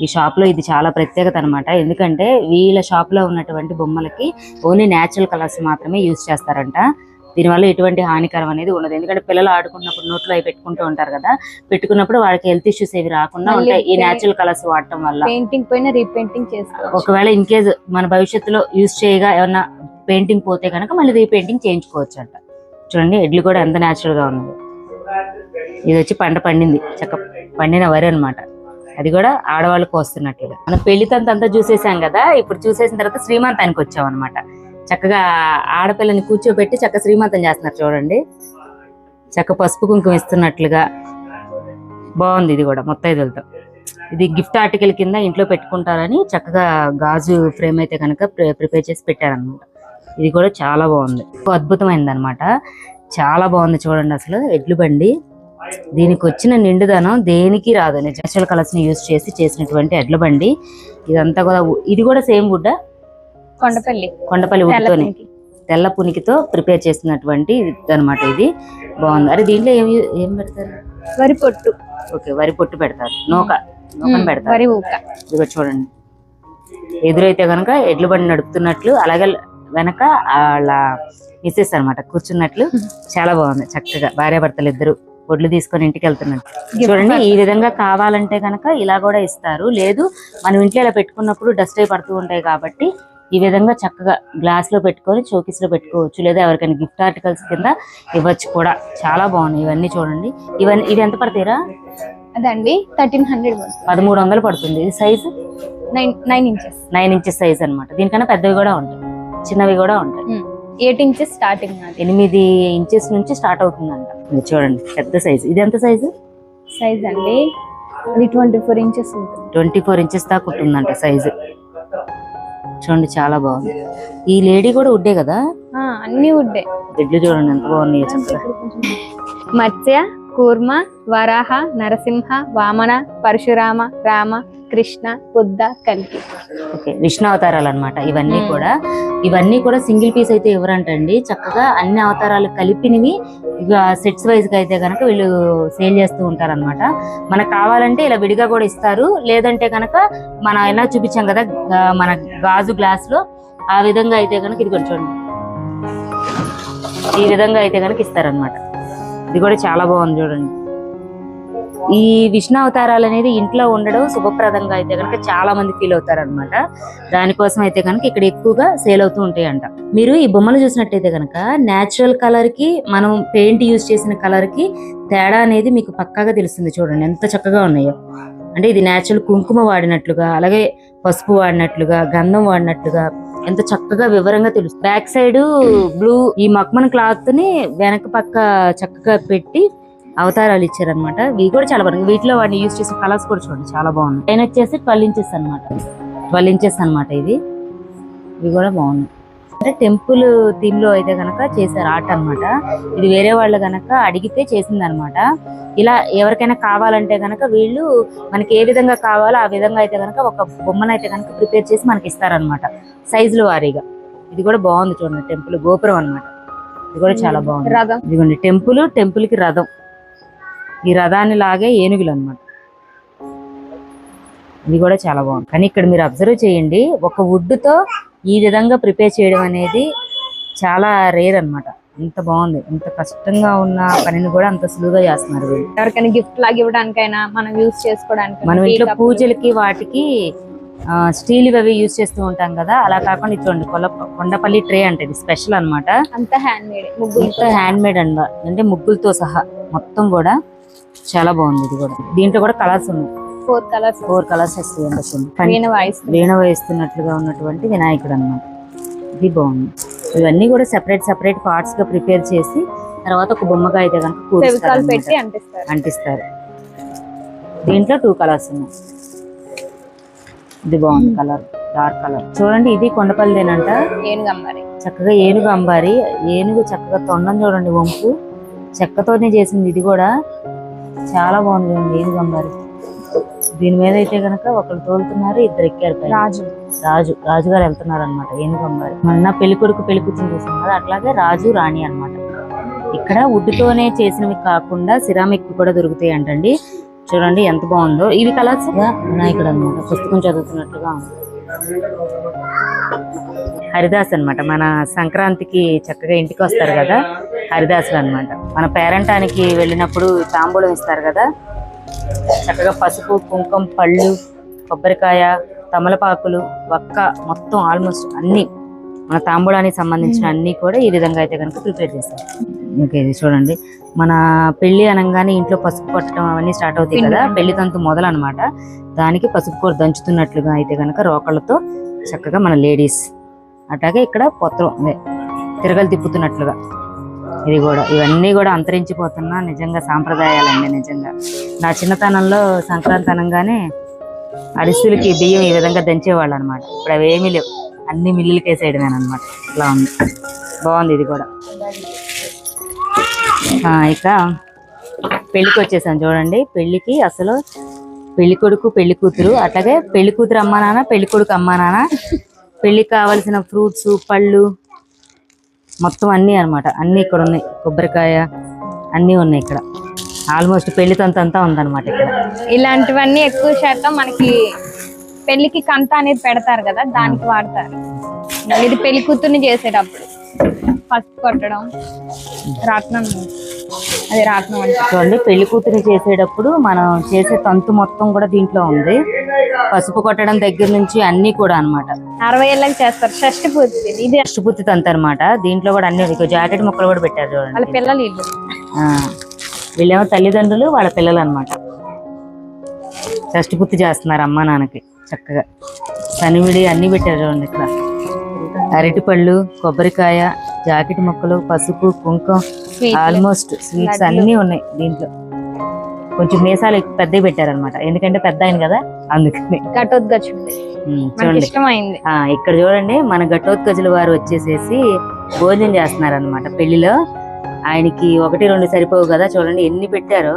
ఈ షాప్ లో ఇది చాలా ప్రత్యేకత అనమాట. ఎందుకంటే వీళ్ళ షాప్ లో ఉన్నటువంటి బొమ్మలకి ఓన్లీ న్యాచురల్ కలర్స్ మాత్రమే యూజ్ చేస్తారంట. దీనివల్ల ఎటువంటి హానికరం అనేది ఉండదు. ఎందుకంటే పిల్లలు ఆడుకున్నప్పుడు నోట్లో అవి పెట్టుకుంటూ ఉంటారు కదా, పెట్టుకున్నప్పుడు వాళ్ళకి హెల్త్ ఇష్యూస్ ఏవి రాకుండా ఉంటాయి ఈ న్యాచురల్ కలర్స్ వాడటం వల్ల. పెయింటింగ్ పైన రీపెయింటింగ్ చేసుకోవచ్చు. ఒకవేళ ఇన్ కేస్ మన భవిష్యత్తులో యూజ్ చేయగా ఏమన్నా పెయింటింగ్ పోతే కనుక మళ్ళీ రీపెయింటింగ్ చేయించుకోవచ్చు అంట. చూడండి ఎడ్లు కూడా ఎంత న్యాచురల్ గా ఉన్నది. ఇది వచ్చి పంట పండింది, చక్క పండిన వరి అనమాట. అది కూడా ఆడవాళ్ళు కోస్తున్నట్లుగా. మనం పెళ్లి తంతా చూసేసాం కదా, ఇప్పుడు చూసేసిన తర్వాత శ్రీమంతానికి వచ్చాం అనమాట. చక్కగా ఆడపిల్లని కూర్చోబెట్టి చక్క శ్రీమంతం చేస్తున్నారు చూడండి. చక్క పసుపు కుంకుమ ఇస్తున్నట్లుగా బాగుంది. ఇది కూడా ముత్తైదులతో. ఇది గిఫ్ట్ ఆర్టికల్ కింద ఇంట్లో పెట్టుకుంటారని చక్కగా గాజు ఫ్రేమ్ అయితే కనుక ప్రిపేర్ చేసి పెట్టారనమాట. ఇది కూడా చాలా బాగుంది, అద్భుతమైంది అనమాట. చాలా బాగుంది చూడండి. అసలు ఎడ్లు బండి, దీనికి వచ్చిన నిండుదనం దేనికి రాదు. నేచురల్ కలర్స్ ని యూజ్ చేసి చేసినటువంటి ఎడ్ల బండి. ఇదంతా కూడా, ఇది కూడా సేమ్ వుడ్, కొండపల్లి వుడ్తోనే తెల్ల పునికితో ప్రిపేర్ చేసినటువంటి అనమాట. ఇది బాగుంది. అరే దీంట్లో ఏం పెడతారు? వరి పొట్టు. ఓకే, వరి పొట్టు పెడతారు, నూకను పెడతారు. ఇదిగో చూడండి, ఎదురైతే కనుక ఎడ్ల బండి నడుపుతున్నట్లు, అలాగే వెనక వాళ్ళ మిస్సెస్ అనమాట కూర్చున్నట్లు. చాలా బాగుంది. చక్కగా భార్యాభర్తలు ఇద్దరు ఒడ్లు తీసుకొని ఇంటికి వెళ్తున్నట్టు. చూడండి ఈ విధంగా కావాలంటే కనుక ఇలా కూడా ఇస్తారు. లేదు మనం ఇంట్లో ఇలా పెట్టుకున్నప్పుడు డస్ట్ అయి పడుతూ ఉంటాయి కాబట్టి ఈ విధంగా చక్కగా గ్లాస్ లో పెట్టుకొని షోకేస్ లో పెట్టుకోవచ్చు, లేదా ఎవరికైనా గిఫ్ట్ ఆర్టికల్స్ కింద ఇవ్వచ్చు కూడా. చాలా బాగున్నాయి ఇవన్నీ చూడండి. ఇవి ఎంత పడతాయిరా? అదండి 1300 1300 పడుతుంది. ఇది సైజు 9 ఇంచెస్ సైజ్ అనమాట. దీనికన్నా పెద్దవి కూడా ఉంటాయి, చిన్నవి కూడా ఉంటాయి. 8 ఇంచెస్ స్టార్టింగ్, 8 ఇంచెస్ నుంచి స్టార్ట్ అవుతుందంట. మీరు చూడండి పెద్ద సైజు. ఇది ఎంత సైజు అండి? అది 24 ఇంచెస్ ఉంటుంది. 24 ఇంచెస్ దాకా ఉంటుందంట సైజు. చూడండి చాలా బాగుంది. ఈ లేడీ కూడా వుడ్డే కదా? అన్ని వుడ్డే. ఎడ్లు చూడండి ఎంత బాగున్నాయి చక్కగా. మత్స్య, కూర్మ, వరాహ, నరసింహ, వామన, పరశురామ, రామ, కృష్ణ, బుద్ధ, కల్కి. ఓకే, విష్ణు అవతారాలు అనమాట ఇవన్నీ కూడా సింగిల్ పీస్ అయితే ఎవరంటండి. చక్కగా అన్ని అవతారాలు కలిపినవి ఇక సెట్స్ వైజ్ గా అయితే కనుక వీళ్ళు సేల్ చేస్తూ ఉంటారు అనమాట. మనకు కావాలంటే ఇలా విడిగా కూడా ఇస్తారు, లేదంటే కనుక మనం ఎలా చూపించాం కదా మన గాజు గ్లాస్ లో, ఆ విధంగా అయితే కనుక ఇది కూడా చూడండి, ఈ విధంగా అయితే కనుక ఇస్తారనమాట. ఇది కూడా చాలా బాగుంది చూడండి. ఈ విష్ణు అవతారాలు అనేది ఇంట్లో ఉండడం శుభప్రదంగా అయితే కనుక చాలా మంది ఫీల్ అవుతారు అనమాట. దానికోసం అయితే కనుక ఇక్కడ ఎక్కువగా సేల్ అవుతూ ఉంటాయంట. మీరు ఈ బొమ్మలు చూసినట్టయితే కనుక న్యాచురల్ కలర్ కి మనం పెయింట్ యూజ్ చేసిన కలర్ కి తేడా అనేది మీకు పక్కాగా తెలుస్తుంది. చూడండి ఎంత చక్కగా ఉన్నాయో. అంటే ఇది న్యాచురల్ కుంకుమ వాడినట్లుగా, అలాగే పసుపు వాడినట్లుగా, గంధం వాడినట్లుగా ఎంత చక్కగా వివరంగా తెలుస్తుంది. బ్యాక్ సైడ్ బ్లూ ఈ మక్మన్ క్లాత్ ని వెనక పక్క చక్కగా పెట్టి అవతారాలు ఇచ్చారనమాట. ఇవి కూడా చాలా బాగుంది. వీటిలో వాడిని యూజ్ చేసిన కలర్స్ కూడా చూడండి చాలా బాగున్నాయి. పైన వచ్చేసి 12 ఇంచెస్ అనమాట. 12 ఇంచెస్ అనమాట ఇవి కూడా బాగున్నాయి. అంటే టెంపుల్ థీమ్ లో అయితే కనుక చేశారు ఆర్ట్ అనమాట. ఇది వేరే వాళ్ళు కనుక అడిగితే చేసింది అనమాట. ఇలా ఎవరికైనా కావాలంటే కనుక వీళ్ళు మనకి ఏ విధంగా కావాలో ఆ విధంగా అయితే కనుక ఒక బొమ్మను అయితే కనుక ప్రిపేర్ చేసి మనకి ఇస్తారనమాట సైజుల వారీగా. ఇది కూడా బాగుంది చూడండి. టెంపుల్ గోపురం అనమాట. ఇది కూడా చాలా బాగుంది. రథం. ఇదిగోండి టెంపుల్ కి రథం. ఈ రథాన్ని లాగే ఏనుగులు అన్నమాట. ఇది కూడా చాలా బాగుంది. కానీ ఇక్కడ మీరు అబ్జర్వ్ చేయండి, ఒక వుడ్ తో ఈ విధంగా ప్రిపేర్ చేయడం అనేది చాలా రేర్ అన్నమాట. అంత బాగుంది. ఎంత కష్టంగా ఉన్న పనిని కూడా అంత సులువుగా చేస్తున్నారు వీళ్ళు. ఎవరికైనా గిఫ్ట్ లాగా ఇవ్వడానికైనా మనం యూజ్ చేసుకోవడానికి, మనం ఇంట్లో పూజలకి వాటికి స్టీల్ అవి యూజ్ చేస్తూ ఉంటాం కదా, అలా కాకుండా చూడండి కొండపల్లి ట్రే అంటే ఇది స్పెషల్ అన్నమాట. అంత హ్యాండ్ మేడ్, ముగ్గులతో హ్యాండ్ మేడ్ అంటే ముగ్గులతో సహా మొత్తం కూడా చాలా బాగుంది. ఇది కూడా దీంట్లో కూడా కలర్స్ ఉన్నాయి. 4 కలర్స్ వస్తాయి. వీణ వాయిస్తున్నట్లుగా ఉన్నటువంటి వినాయకుడు అన్నమాట. ఇది బాగుంది. ఇవన్నీ కూడా సెపరేట్ పార్ట్స్ గా ప్రిపేర్ చేసి తర్వాత ఒక బొమ్మగా అయితే కనుక పెట్టి అంటిస్తారు. దీంట్లో 2 కలర్స్ ఉన్నాయి. ఇది బాగుంది కలర్, డార్క్ కలర్. చూడండి ఇది కొండపల్లిదేనంట. చక్కగా ఏనుగు అంబారి. ఏనుగు చక్కగా తొండం చూడండి, వంపు చెక్కతోనే చేసింది. ఇది కూడా చాలా బాగుంది ఏనుగు అంబారి. దీని మీద అయితే కనుక ఒకరు తోలుతున్నారు, ఇద్దరు ఎక్కారు. రాజు గారు వెళ్తున్నారు అనమాట ఏనుగు అంబారి. మొన్న పెళ్లి కొడుకు పెళ్లి కూతురు చూసాం కదా, అట్లాగే రాజు రాణి అన్నమాట. ఇక్కడ వుడ్తోనే చేసినవి కాకుండా సిరామిక్ కూడా దొరుకుతాయి అంటండి. చూడండి ఎంత బాగుందో. ఇవి కలర్స్ వినాయకుడు అన్నమాట, పుస్తకం చదువుతున్నట్లుగా ఉంది. హరిదాస్ అన్నమాట. మన సంక్రాంతికి చక్కగా ఇంటికి వస్తారు కదా హరిదాసులు అన్నమాట. మన పేరంటానికి వెళ్ళినప్పుడు తాంబూలం ఇస్తారు కదా, చక్కగా పసుపు, కుంకుమ, పళ్ళు, కొబ్బరికాయ, తమలపాకులు, వక్క, మొత్తం ఆల్మోస్ట్ అన్ని మన తాంబూలానికి సంబంధించిన అన్ని కూడా ఈ విధంగా అయితే కనుక ప్రిపేర్ చేస్తారు. ఓకే, ఇది చూడండి. మన పెళ్లి అనగానే ఇంట్లో పసుపు కొట్టడం అవన్నీ స్టార్ట్ అవుతాయి కదా, పెళ్లి తంతు మొదలు అనమాట. దానికి పసుపు కూర దంచుతున్నట్లుగా అయితే కనుక రోకళ్ళతో చక్కగా మన లేడీస్, అట్లాగే ఇక్కడ పొత్రం తిరగలు తిప్పుతున్నట్లుగా. ఇది కూడా ఇవన్నీ కూడా అంతరించిపోతున్నా నిజంగా సాంప్రదాయాలండి. నిజంగా నా చిన్నతనంలో సంక్రాంతి అనగానే అరిసెలకి బియ్యం ఈ విధంగా దంచేవాళ్ళు అనమాట. ఇప్పుడు అవి ఏమీ లేవు, అన్ని మిల్లులకి వేసేయడమేనమాట. ఇట్లా ఉంది, బాగుంది. ఇది కూడా ఇక పెళ్లికి వచ్చేసాం చూడండి. పెళ్లికి అసలు పెళ్లి కొడుకు పెళ్లి కూతురు, అట్లాగే పెళ్లి కూతురు అమ్మా నాన్న, పెళ్లి కొడుకు అమ్మా నాన్న, పెళ్లికి కావాల్సిన ఫ్రూట్స్, పళ్ళు మొత్తం అన్నీ అనమాట. అన్నీ ఇక్కడ ఉన్నాయి. కొబ్బరికాయ అన్నీ ఉన్నాయి ఇక్కడ. ఆల్మోస్ట్ పెళ్లి తంతంతా ఉందన్నమాట ఇక్కడ. ఇలాంటివన్నీ ఎక్కువ శాతం మనకి పెళ్లికి కంత అనేది పెడతారు కదా, దానికి వాడతారు. ఇది పెళ్లి కూతుర్ని చేసేటప్పుడు పసుపు కొట్టడం, రాట్నం, అది రాట్నం అంటే చూడండి. పెళ్లి కూతుర్ని చేసేటప్పుడు మనం చేసే తంతు మొత్తం కూడా దీంట్లో ఉంది. పసుపు కొట్టడం దగ్గర నుంచి అన్ని కూడా అన్నమాట. 60 ఏళ్ళకి చేస్తారు. షష్టి పూర్తి, ఇది షష్టి పూర్తి తంతు అనమాట. దీంట్లో కూడా అన్ని జాకెట్ ముక్కలు కూడా పెట్టారు చూడండి. వాళ్ళ పిల్లలు వీళ్ళేమో తల్లిదండ్రులు, వాళ్ళ పిల్లలు అనమాట. షష్టి పూర్తి చేస్తున్నారు అమ్మ నాన్నకి. చక్కగా సనివిడి అన్ని పెట్టారు చూడండి. ఇక్కడ అరటిపళ్ళు, కొబ్బరికాయ, జాకెట్ ముక్కలు, పసుపు, కుంకుమ, ఆల్మోస్ట్ స్వీట్స్ అన్ని ఉన్నాయి దీంట్లో. కొంచెం మీసాలు పెద్దవి పెట్టారనమాట, ఎందుకంటే పెద్ద ఆయన కదా అందుకని. చూడండి ఇక్కడ చూడండి, మన ఘటోత్కచుల వారు వచ్చేసేసి భోజనం చేస్తున్నారు అనమాట పెళ్లిలో. ఆయనకి 1-2 సరిపోవు కదా, చూడండి ఎన్ని పెట్టారో.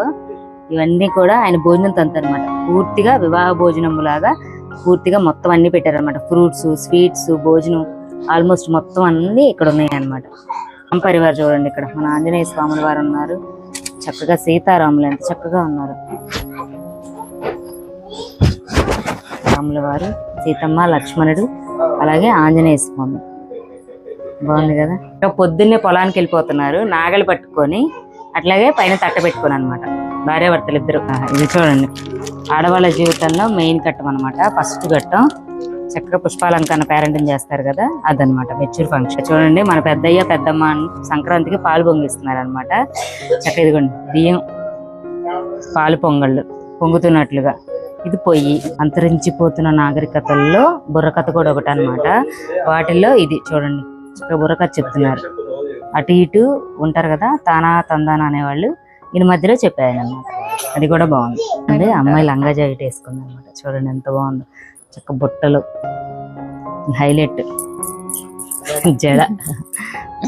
ఇవన్నీ కూడా ఆయన భోజనం తంతు అనమాట. పూర్తిగా వివాహ భోజనం లాగా పూర్తిగా మొత్తం అన్ని పెట్టారనమాట. ఫ్రూట్స్, స్వీట్స్, భోజనం ఆల్మోస్ట్ మొత్తం అన్ని ఇక్కడ ఉన్నాయి అనమాట. పరివారు చూడండి, ఇక్కడ మన ఆంజనేయ స్వాముల వారు ఉన్నారు. చక్కగా సీతారాములు ఎంత చక్కగా ఉన్నారు. రాముల వారు, సీతమ్మ, లక్ష్మణుడు, అలాగే ఆంజనేయ స్వామి. బాగుంది కదా. పొద్దున్నే పొలానికి వెళ్ళిపోతున్నారు నాగలి పట్టుకొని, అట్లాగే పైన తట్ట పెట్టుకొని అనమాట భార్యాభర్తలు ఇద్దరు. ఇది చూడండి, ఆడవాళ్ళ జీవితంలో మెయిన్ ఘట్టం అనమాట. ఫస్ట్ ఘట్టం చక్కగా పుష్పాలంకరణ పేరెంటింగ్ చేస్తారు కదా, అదనమాట మెచ్యూర్ ఫంక్షన్. చూడండి, మన పెద్దయ్య పెద్దమ్మ సంక్రాంతికి పాలు పొంగిస్తున్నారు అనమాట. చక్కగా ఇదిగోండి బియ్యం పాలు పొంగళ్ళు పొంగుతున్నట్లుగా. ఇది పొయ్యి. అంతరించిపోతున్న నాగరికతల్లో బుర్రకథ కూడా ఒకటి అనమాట. వాటిల్లో ఇది చూడండి, చక్కగా బుర్రకథ చెప్తున్నారు. అటు ఇటు ఉంటారు కదా తానా తందానా అనేవాళ్ళు, ఈయన మధ్యలో చెప్పాయనమాట. అది కూడా బాగుంది. అంటే అమ్మాయి లంగా జాకెట్ వేసుకుంది అనమాట. చూడండి ఎంత బాగుందో. చక్క బుట్టలు, హైలైట్ జడ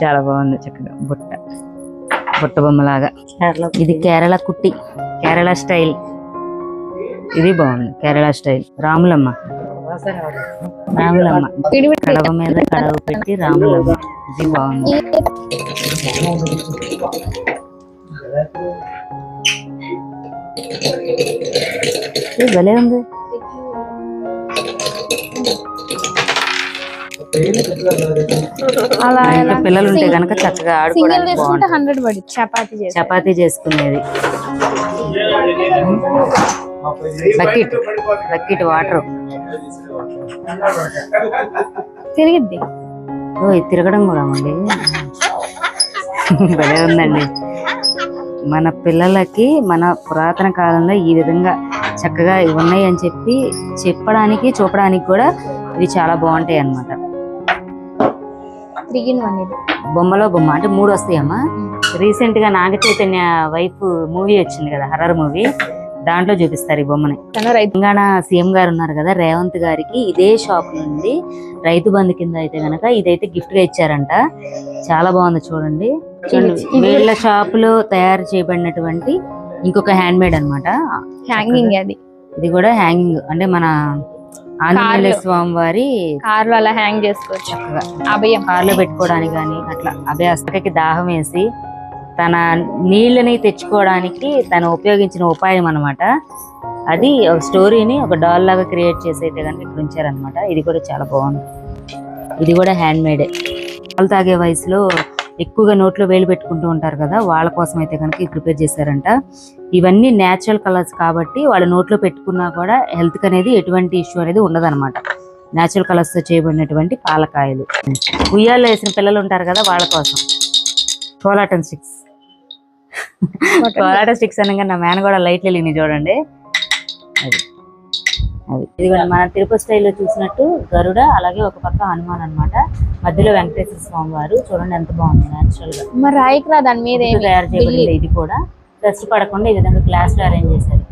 చాలా బాగుంది. చక్కగా బుట్ట బొమ్మలాగా. ఇది కేరళ కుట్టి, కేరళ స్టైల్. ఇది బాగుంది కేరళ స్టైల్. రాములమ్మ రాములమ్మ కడవ మీద కడవ పెట్టి రాములమ్మ. ఇది బాగుంది. ఇది భలే ఉంది. అలా ఇంట్లో పిల్లలు ఉంటే కనుక చక్కగా ఆడుకోవడానికి బాగుంటుంది. 100 పడి చపాతీ చేసుకునేది. Bucket water. తిరిగిద్ది. ఓ ఇది తిరగడం కూడా అండి. భలే ఉందండి. మన పిల్లలకి మన పురాతన కాలంలో ఈ విధంగా చక్కగా ఇవి ఉన్నాయి అని చెప్పి చెప్పడానికి చూపడానికి కూడా ఇవి చాలా బాగుంటాయి అన్నమాట. 3 in 1 ఇది. బొమ్మలో బొమ్మ అంటే 3 వస్తాయమ్మా. రీసెంట్ గా నాగ చైతన్య వైఫ్ మూవీ వచ్చింది కదా, హర్రర్ మూవీ, దాంట్లో చూపిస్తారు ఈ బొమ్మని. తెలంగాణ సీఎం గారు ఉన్నారు కదా, రేవంత్ గారికి ఇదే షాప్ నుండి రైతు బంధు కింద అయితే గనక ఇదైతే గిఫ్ట్ గా ఇచ్చారంట. చాలా బాగుంది చూడండి. వీళ్ళ షాప్ లో తయారు చేయబడినటువంటి ఇంకొక హ్యాండ్ మేడ్ అనమాట. హ్యాంగింగ్ అది. ఇది కూడా హ్యాంగింగ్ అంటే మన ఆంజనేయ స్వామి వారి కార్ లో అలా హ్యాంగ్ చేసుకోవచ్చు. చక్కగా అభయం కార్ లో పెట్టుకోవడానికి కానీ అట్లా. అభయ అస్తకి దాహం వేసి తన నీళ్ళని తెచ్చుకోవడానికి తను ఉపయోగించిన ఉపాయం అన్నమాట. అది ఒక స్టోరీని ఒక డాల్ లాగా క్రియేట్ చేసి అయితే కనుక ఇక్కడ ఉంచారనమాట. ఇది కూడా చాలా బాగుంది. ఇది కూడా హ్యాండ్ మేడే. పాలు తాగే వయసులో ఎక్కువగా నోట్లో వేలు పెట్టుకుంటూ ఉంటారు కదా, వాళ్ళ కోసం అయితే కనుక ఇది ప్రిపేర్ చేశారంట. ఇవన్నీ న్యాచురల్ కలర్స్ కాబట్టి వాళ్ళు నోట్లో పెట్టుకున్నా కూడా హెల్త్ అనేది ఎటువంటి ఇష్యూ అనేది ఉండదన్నమాట. న్యాచురల్ కలర్స్ తో చేయబడినటువంటి పాలకాయలు. ఉయ్యాల్లో వేసిన పిల్లలు ఉంటారు కదా, వాళ్ళ కోసం కోలాటం స్టిక్స్. కోలాటం స్టిక్స్ అనగా నా మ్యాన్ కూడా లైట్లు వెలిగినాయి చూడండి. అది ఇది మన తిరుపతి స్టైల్లో చూసినట్టు గరుడ, అలాగే ఒక పక్క హనుమాన్ అన్నమాట, మధ్యలో వెంకటేశ్వర స్వామి వారు. చూడండి ఎంత బాగుంది న్యాచురల్ గా. మరి రాయికి దాని మీద తయారు చేయబడింది. ఇది కూడా డస్ట్ పడకుండా ఈ విధంగా గ్లాస్ లో అరేంజ్ చేశారు.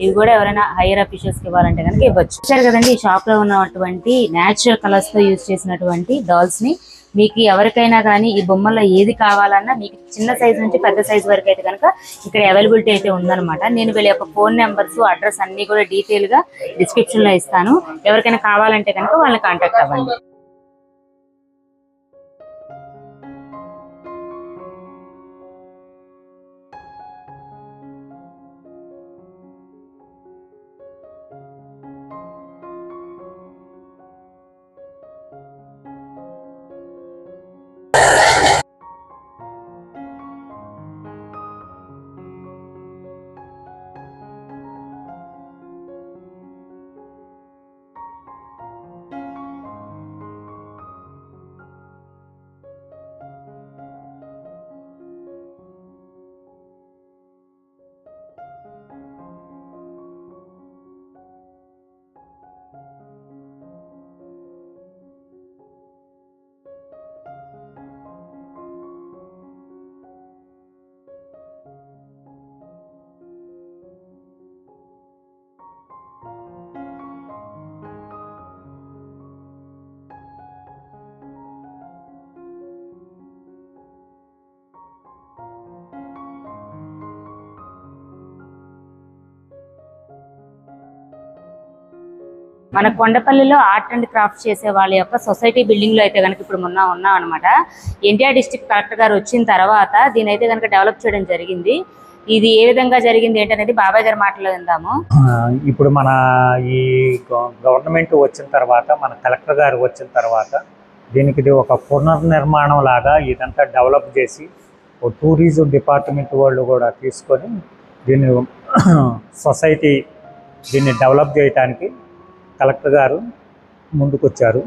ఇవి కూడా ఎవరైనా హైయర్ అఫీషియల్స్ కి ఇవ్వాలంటే కనుక ఇవ్వచ్చు. చూసారు కదండి, ఈ షాప్ లో ఉన్నటువంటి న్యాచురల్ కలర్స్ తో యూజ్ చేసినటువంటి డాల్స్ ని. మీకు ఎవరికైనా కానీ ఈ బొమ్మల్లో ఏది కావాలన్నా మీకు చిన్న సైజ్ నుంచి పెద్ద సైజ్ వరకు అయితే కనుక ఇక్కడ అవైలబిలిటీ అయితే ఉందన్నమాట. నేను వీళ్ళ యొక్క ఫోన్ నెంబర్స్, అడ్రస్ అన్ని కూడా డీటెయిల్ గా డిస్క్రిప్షన్ లో ఇస్తాను. ఎవరికైనా కావాలంటే కనుక వాళ్ళని కాంటాక్ట్ అవ్వండి. మన కొండపల్లిలో ఆర్ట్ అండ్ క్రాఫ్ట్ చేసే వాళ్ళ యొక్క సొసైటీ బిల్డింగ్ లో అయితే కనుక ఇప్పుడు ఉన్నాం అనమాట. ఎన్టీఆర్ డిస్ట్రిక్ట్ కలెక్టర్ గారు వచ్చిన తర్వాత దీని అయితే కనుక డెవలప్ చేయడం జరిగింది. ఇది ఏ విధంగా జరిగింది ఏంటనేది బాబాయ్ గారి మాటలో విందాము. ఇప్పుడు మన ఈ గవర్నమెంట్ వచ్చిన తర్వాత, మన కలెక్టర్ గారు వచ్చిన తర్వాత దీనికి ఇది ఒక పునర్నిర్మాణం లాగా ఇదంతా డెవలప్ చేసి టూరిజం డిపార్ట్మెంట్ వాళ్ళు కూడా తీసుకొని దీన్ని సొసైటీ దీన్ని డెవలప్ చేయడానికి కలెక్టర్ గారు ముందుకొచ్చారు.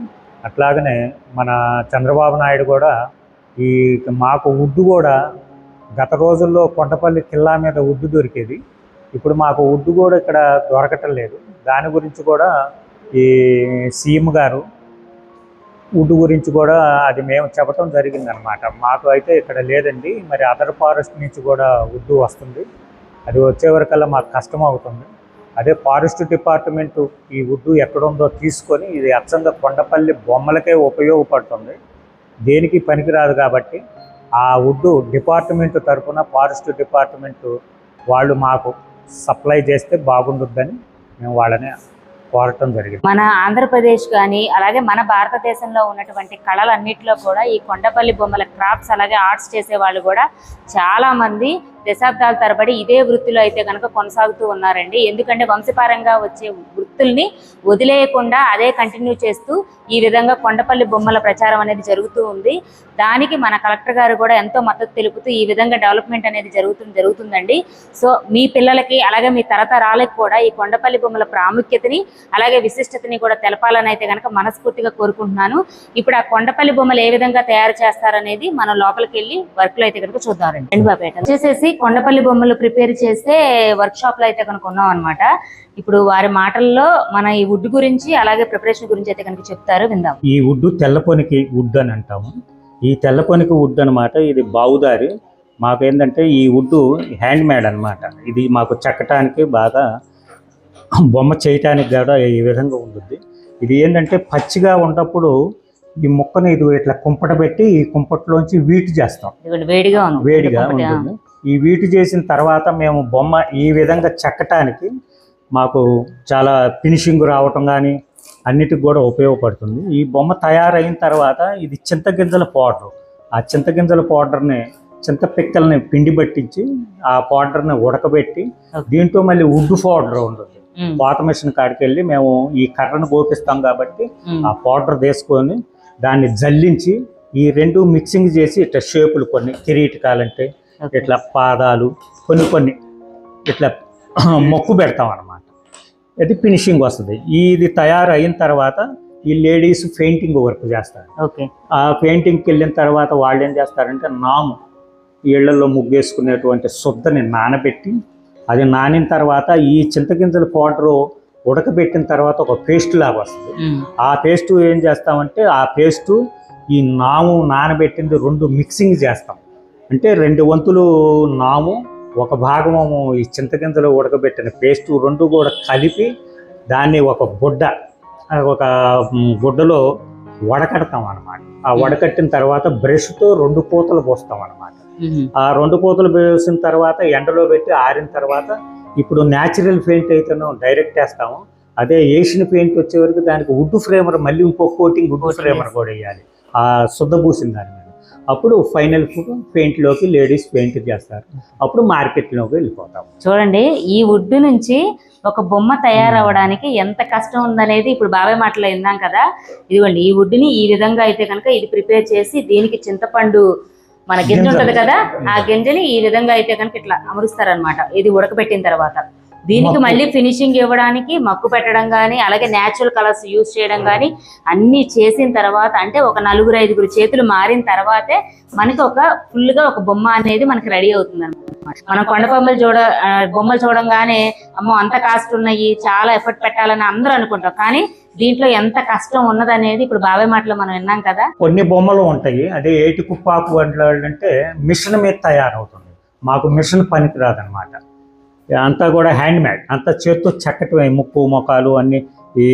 అట్లాగనే మన చంద్రబాబు నాయుడు కూడా ఈ మాకు వుడ్ కూడా గత రోజుల్లో కొండపల్లి కిల్లా మీద వుడ్ దొరికేది, ఇప్పుడు మాకు వుడ్ కూడా ఇక్కడ దొరకటం లేదు. దాని గురించి కూడా ఈ సీఎం గారు వుడ్ గురించి కూడా అది మేము చెప్పడం జరిగిందనమాట. మాకు అయితే ఇక్కడ లేదండి, మరి అదర్ ఫారెస్ట్ నుంచి కూడా వుడ్ వస్తుంది, అది వచ్చే వరకల్లా మాకు కష్టం అవుతుంది. అదే ఫారెస్ట్ డిపార్ట్మెంటు ఈ వుడ్ ఎక్కడుందో తీసుకొని ఇది అచ్చంగా కొండపల్లి బొమ్మలకే ఉపయోగపడుతుంది, దేనికి పనికిరాదు. కాబట్టి ఆ వుడ్ డిపార్ట్మెంట్ తరఫున ఫారెస్ట్ డిపార్ట్మెంటు వాళ్ళు మాకు సప్లై చేస్తే బాగుంటుందని మేము వాళ్ళని కోరటం జరిగింది. మన ఆంధ్రప్రదేశ్ కానీ అలాగే మన భారతదేశంలో ఉన్నటువంటి కళలన్నిటిలో కూడా ఈ కొండపల్లి బొమ్మల క్రాఫ్ట్స్ అలాగే ఆర్ట్స్ చేసే వాళ్ళు కూడా చాలా మంది దశాబ్దాల తరబడి ఇదే వృత్తిలో అయితే కనుక కొనసాగుతూ ఉన్నారండి. ఎందుకంటే వంశపారంగా వచ్చే వృత్తుల్ని వదిలేయకుండా అదే కంటిన్యూ చేస్తూ ఈ విధంగా కొండపల్లి బొమ్మల ప్రచారం అనేది జరుగుతూ ఉంది. దానికి మన కలెక్టర్ గారు కూడా ఎంతో మద్దతు తెలుపుతూ ఈ విధంగా డెవలప్మెంట్ అనేది జరుగుతుందండి. సో మీ పిల్లలకి అలాగే మీ తరతరాలకు కూడా ఈ కొండపల్లి బొమ్మల ప్రాముఖ్యతని అలాగే విశిష్టతని కూడా తెలపాలని అయితే కనుక మనస్ఫూర్తిగా కోరుకుంటున్నాను. ఇప్పుడు ఆ కొండపల్లి బొమ్మలు ఏ విధంగా తయారు చేస్తారనేది మనం లోపలికి వెళ్ళి వర్క్ లో అయితే కనుక చూద్దామండి. వచ్చేసేసి కొండపల్లి బొమ్మలు ప్రిపేర్ చేసే వర్క్ షాప్ లో అయితే కనుక ఉన్నాం అనమాట. ఇప్పుడు వారి మాటల్లో మన ఈ వుడ్ గురించి అలాగే ప్రిపరేషన్ గురించి అయితే కనుక చెప్తారు, విందాం. ఈ వుడ్ తెల్లపొనికి వుడ్ అని అంటాము. ఈ తెల్లపొనికి వుడ్ అనమాట. ఇది బావుదారి. మాకు ఏంటంటే ఈ వుడ్ హ్యాండ్ మేడ్ అనమాట. ఇది మాకు చెక్కటానికి బాగా బొమ్మ చేయటానికి కూడా ఈ విధంగా ఉంటుంది. ఇది ఏంటంటే పచ్చిగా ఉన్నప్పుడు ఈ ముక్కను ఇది ఇట్లా కుంపట పెట్టి ఈ కుంపట్లోంచి వీటి చేస్తాం. వేడిగా ఉంటుంది. ఈ వీటి చేసిన తర్వాత మేము బొమ్మ ఈ విధంగా చెక్కటానికి మాకు చాలా ఫినిషింగ్ రావటం కానీ అన్నిటికి కూడా ఉపయోగపడుతుంది. ఈ బొమ్మ తయారైన తర్వాత ఇది చింతగింజల పౌడర్. ఆ చింతగింజల పౌడర్ని చింత పిక్కల్ని పిండి పట్టించి ఆ పౌడర్ని ఉడకబెట్టి దీంట్లో మళ్ళీ వుడ్ పౌడర్ ఉంటుంది. పాత మిషన్ కాడికి వెళ్ళి మేము ఈ కర్రను గోపిస్తాం కాబట్టి ఆ పౌడర్ తీసుకొని దాన్ని జల్లించి ఈ రెండు మిక్సింగ్ చేసి ఇట్లా షేపులు కొన్ని కిరీటకాలంటే ఇట్లా పాదాలు కొన్ని ఇట్లా మొక్కు పెడతాం అన్నమాట. అది ఫినిషింగ్ వస్తుంది. ఇది తయారైన తర్వాత ఈ లేడీస్ పెయింటింగ్ వర్క్ చేస్తారు. ఆ పెయింటింగ్కి వెళ్ళిన తర్వాత వాళ్ళు ఏం చేస్తారంటే నాము ఇళ్లలో ముగ్గేసుకునేటువంటి శుద్ధని నానబెట్టి అది నానిన తర్వాత ఈ చింతగింజల పౌడరు ఉడకబెట్టిన తర్వాత ఒక పేస్ట్ లాగా వస్తుంది. ఆ పేస్ట్ ఏం చేస్తామంటే ఆ పేస్టు ఈ నాము నానబెట్టింది రెండు మిక్సింగ్ చేస్తాం. అంటే 2 వంతులు నాము, ఒక భాగము ఈ చింతగింజలు ఉడకబెట్టిన పేస్టు రెండు కూడా కలిపి దాన్ని ఒక గుడ్డలో వడకడతాం అన్నమాట. ఆ వడకట్టిన తర్వాత బ్రష్తో 2 పూతలు పోస్తాం అన్నమాట. ఆ 2 పూతలు పోసిన తర్వాత ఎండలో పెట్టి ఆరిన తర్వాత ఇప్పుడు న్యాచురల్ పెయింట్ అయితేనో డైరెక్ట్ వేస్తాము. అదే ఏషియన్ పెయింట్ వచ్చే వరకు దానికి వుడ్ ఫ్రేమర్ మళ్ళీ ఇంకో కోటింగ్ వుడ్ ఫ్రేమర్ కూడా వేయాలి ఆ శుద్ధ పూసిన దాని మీద. అప్పుడు ఫైనల్ పెయింట్లోకి లేడీస్ పెయింట్ చేస్తారు. అప్పుడు మార్కెట్లోకి వెళ్ళిపోతాం. చూడండి, ఈ వుడ్ నుంచి ఒక బొమ్మ తయారవడానికి ఎంత కష్టం ఉందనేది ఇప్పుడు బాబాయ్ మాటలో విన్నాం కదా. ఇదిగోండి, ఈ వుడ్ని ఈ విధంగా అయితే కనుక ఇది ప్రిపేర్ చేసి దీనికి చింతపండు మన గింజ ఉంటది కదా, ఆ గింజని ఈ విధంగా అయితే కనుక ఇట్లా అమరుస్తారనమాట. ఇది ఉడకబెట్టిన తర్వాత దీనికి మళ్ళీ ఫినిషింగ్ ఇవ్వడానికి మక్కు పెట్టడం కానీ అలాగే న్యాచురల్ కలర్స్ యూజ్ చేయడం కానీ అన్నీ చేసిన తర్వాత అంటే ఒక 4-5 చేతులు మారిన తర్వాతే మనకి ఒక ఫుల్గా ఒక బొమ్మ అనేది మనకి రెడీ అవుతుంది అనమాట. మనం బొమ్మలు చూడంగానే అమ్మో అంత కాస్ట్ ఉన్నాయి, చాలా ఎఫర్ట్ పెట్టాలని అందరూ అనుకుంటాం. కానీ దీంట్లో ఎంత కష్టం ఉన్నదనేది ఇప్పుడు బాబాయ్ మాటలో మనం విన్నాం కదా. కొన్ని బొమ్మలు ఉంటాయి, అదే ఏటి కుప్పాకు అంటే మిషన్ మీద తయారవుతుంది. మాకు మిషన్ పనికి రాదనమాట. అంతా కూడా హ్యాండ్ మేడ్, అంతా చేతితో చెక్కటమే. ముక్కు మొఖాలు అన్నీ, ఈ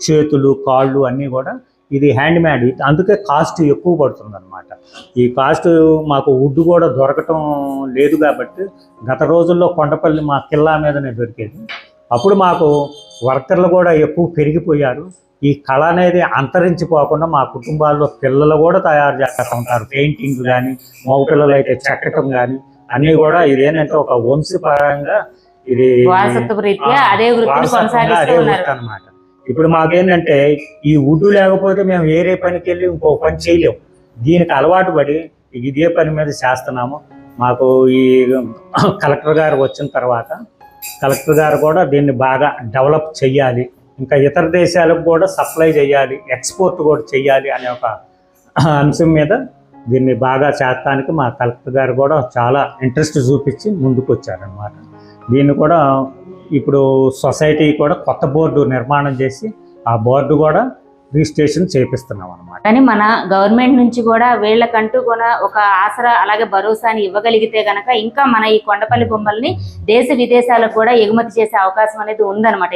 చేతులు కాళ్ళు అన్నీ కూడా ఇది హ్యాండ్ మేడ్. అందుకే కాస్ట్ ఎక్కువ పడుతుంది అనమాట. ఈ కాస్ట్ మాకు వుడ్ కూడా దొరకటం లేదు కాబట్టి గత రోజుల్లో కొండపల్లి మా కిల్లా మీదనే దొరికేది. అప్పుడు మాకు వర్కర్లు కూడా ఎక్కువ పెరిగిపోయారు. ఈ కళ అనేది అంతరించిపోకుండా మా కుటుంబాల్లో పిల్లలు కూడా తయారు చేస్తూ ఉంటారు. పెయింటింగ్ కానీ, మగ పిల్లలు అయితే చెక్కటం కానీ అన్నీ కూడా ఇదేంటంటే ఒక వంశపరంగా ఇది అదే వృత్తి అనమాట. ఇప్పుడు మాకేంటంటే ఈ వుడ్ లేకపోతే మేము వేరే పనికి వెళ్ళి ఇంకో పని చేయలేము. దీనికి అలవాటు పడి ఇదే పని మీద చేస్తున్నాము. మాకు ఈ కలెక్టర్ గారు వచ్చిన తర్వాత కలెక్టర్ గారు కూడా దీన్ని బాగా డెవలప్ చెయ్యాలి, ఇంకా ఇతర దేశాలకు కూడా సప్లై చేయాలి, ఎక్స్పోర్ట్ కూడా చెయ్యాలి అనే ఒక అంశం మీద దీన్ని బాగా చేస్తానికి మా కలెక్టర్ గారు కూడా చాలా ఇంట్రెస్ట్ చూపించి ముందుకు వచ్చారనమాట. దీన్ని కూడా ఇప్పుడు సొసైటీ కూడా కొత్త బోర్డు నిర్మాణం చేసి ఆ బోర్డు కూడా రిజిస్ట్రేషన్ చేపిస్తున్నాం అనమాట. కానీ మన గవర్నమెంట్ నుంచి కూడా వీళ్ళకంటూ కూడా ఒక ఆసరా అలాగే భరోసాని ఇవ్వగలిగితే గనక ఇంకా మన ఈ కొండపల్లి బొమ్మల్ని దేశ విదేశాలకు కూడా ఎగుమతి చేసే అవకాశం అనేది ఉందన్నమాట.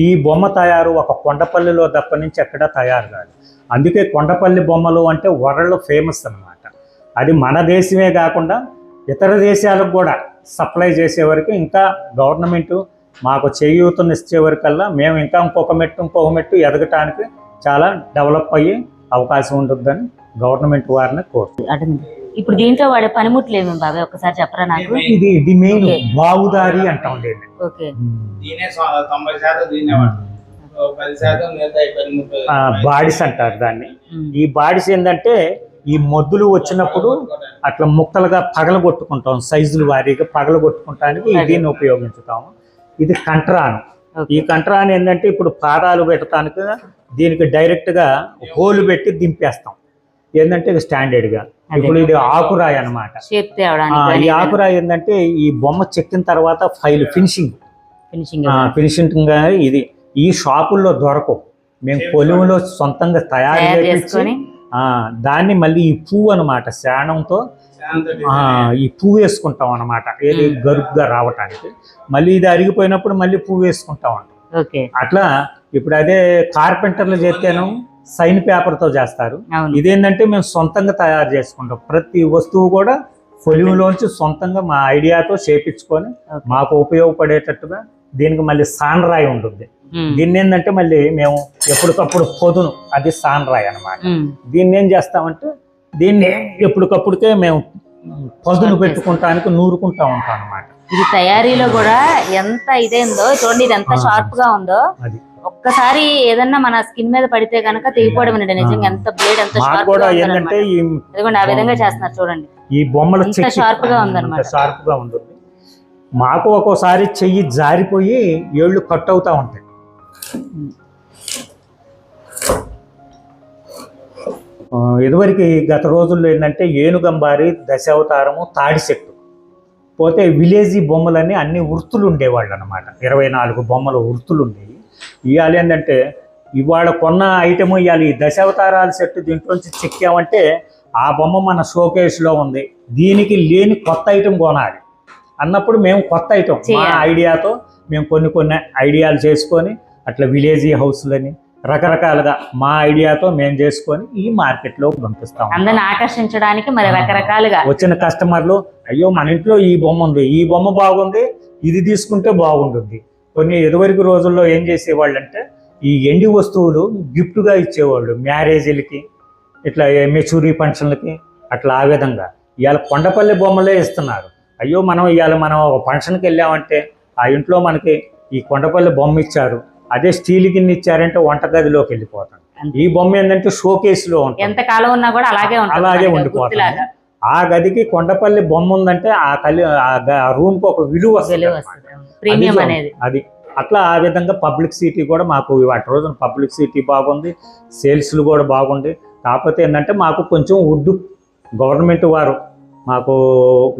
ఈ బొమ్మ తయారు ఒక కొండపల్లిలో తప్ప నుంచి ఎక్కడా తయారు కాదు. అందుకే కొండపల్లి బొమ్మలు అంటే వరల్డ్ ఫేమస్ అనమాట. అది మన దేశమే కాకుండా ఇతర దేశాలకు కూడా సప్లై చేసే వరకు ఇంకా గవర్నమెంట్ మాకు చేయూతనిచ్చే వరకల్లా మేము ఇంకా ఇంకొక మెట్టు ఎదగటానికి చాలా డెవలప్ అయ్యే అవకాశం ఉంటుందని గవర్నమెంట్ వారిని కోరుతుంది. ఇప్పుడు దీంట్లో వాడే పనిముట్లు ఏమేమి బాబాయ్ ఒకసారి చెప్పరా నాకు? ఇది మెయిన్ బావుదారి అంటాం. ఓకే, బాడిస్ అంటారు దాన్ని. ఈ బాడిస్ ఏంటంటే ఈ మొద్దులు వచ్చినప్పుడు అట్లా ముక్కలుగా పగలగొట్టుకుంటాం, సైజులు వారీగా పగలగొట్టుకుంటానికి దీన్ని ఉపయోగించుతాము. ఇది కంట్రాన్. ఈ కంట్రాన్ ఏంటంటే ఇప్పుడు పాదాలు పెట్టడానికి దీనికి డైరెక్ట్ గా హోల్ పెట్టి దింపేస్తాం. ఏంటంటే స్టాండర్డ్ గా. ఇప్పుడు ఇది ఆకురాయి అనమాట. ఈ ఆకురాయి ఏంటంటే ఈ బొమ్మ చెక్కిన తర్వాత ఫినిషింగ్ ఇది ఈ షాపుల్లో దొరకవు. మేము పొలంలో సొంతంగా తయారు చేసుకొని దాన్ని మళ్ళీ ఈ పువ్వు అనమాట, శానంతో ఈ పువ్వు వేసుకుంటాం అనమాట. ఏది గరుగ్గా రావటానికి. మళ్ళీ ఇది అరిగిపోయినప్పుడు మళ్ళీ పువ్వు వేసుకుంటాం అంట. అట్లా ఇప్పుడు అదే కార్పెంటర్లు చేస్తేను సైన్ పేపర్ తో చేస్తారు. ఇదేంటంటే మేము సొంతంగా తయారు చేసుకుంటాం. ప్రతి వస్తువు కూడా పొలంలోంచి సొంతంగా మా ఐడియాతో చేపించుకొని మాకు ఉపయోగపడేటట్టుగా దీనికి మళ్ళీ సాన్రాయి ఉంటుంది. దీన్ని ఏంటంటే మళ్ళీ మేము ఎప్పటికప్పుడు పొదును, అది సాన్రాయి అనమాట. దీన్ని ఏం చేస్తామంటే దీన్ని ఎప్పటికప్పుడుకే మేము పదును పెట్టుకుంటానికి నూరుకుంటా ఉంటాం అనమాట. ఇది తయారీలో కూడా ఎంత ఇదేందో చూడండి, ఇది ఎంత షార్ప్ గా ఉందో. ఒక్కసారి ఏదన్నా మన స్కిన్ మీద పడితే కనుక తెగిపోవడం అండి. నిజంగా ఎంత బ్లేడ్ ఎంత షార్ప్ గా ఉందన్నమాట. ఇదిగోండి ఆ విధంగా చేస్తున్నారు చూడండి. ఈ బొమ్మలు షార్ప్ గా ఉందన్నమాట. షార్ప్ గా ఉంటుంది. మాకు ఒక్కోసారి చెయ్యి జారిపోయి ఏళ్ళు కట్ అవుతా ఉంటాయి. ఇదివరకు గత రోజుల్లో ఏంటంటే ఏనుగంబారి, దశావతారము, తాడి చెట్టు పోతే విలేజీ బొమ్మలన్నీ అన్ని వృత్తులు ఉండేవాళ్ళు అనమాట. 24 బొమ్మలు వృత్తులు ఉండేవి. ఇవాళ ఏంటంటే ఇవాళ కొన్న ఐటమ్ ఇవాళ ఈ దశావతారాల సెట్ దీంట్లోంచి చెక్కామంటే ఆ బొమ్మ మన షోకేస్లో ఉంది, దీనికి లేని కొత్త ఐటమ్ కొనాలి అన్నప్పుడు మేము కొత్త ఐటమ్ మా ఐడియాతో మేము కొన్ని ఐడియాలు చేసుకొని అట్లా విలేజీ హౌస్లని రకరకాలుగా మా ఐడియాతో మేము చేసుకొని ఈ మార్కెట్లో పంపిస్తాం. అందరిని ఆకర్షించడానికి మరి రకరకాలుగా వచ్చిన కస్టమర్లు అయ్యో మన ఇంట్లో ఈ బొమ్మ ఉంది, ఈ బొమ్మ బాగుంది, ఇది తీసుకుంటే బాగుంటుంది. కొన్ని ఎదువరకు రోజుల్లో ఏం చేసేవాళ్ళు అంటే ఈ ఎండి వస్తువులు గిఫ్ట్గా ఇచ్చేవాళ్ళు మ్యారేజీలకి, ఇట్లా మెచ్యూరీ ఫంక్షన్లకి, అట్లా ఆ విధంగా. ఇవాళ కొండపల్లి బొమ్మలే ఇస్తున్నారు. అయ్యో మనం ఒక ఫంక్షన్కి వెళ్ళామంటే ఆ ఇంట్లో మనకి ఈ కొండపల్లి బొమ్మ ఇచ్చారు, అదే స్టీల్ గిన్నె ఇచ్చారంటే వంటగదిలోకి వెళ్ళిపోతాం. ఈ బొమ్మ ఏంటంటే షోకేస్లో ఉంటుంది, ఎంత కాలం ఉన్నా కూడా అలాగే ఉండిపోతుంది. ఆ గదికి కొండపల్లి బొమ్మ ఉందంటే ఆ రూమ్ కు ఒక విలువ అది. అట్లా ఆ విధంగా పబ్లిసిటీ కూడా మాకు వాటి రోజున పబ్లిసిటీ బాగుంది, సేల్స్లు కూడా బాగుంది. కాకపోతే ఏంటంటే మాకు కొంచెం వుడ్ గవర్నమెంట్ వారు మాకు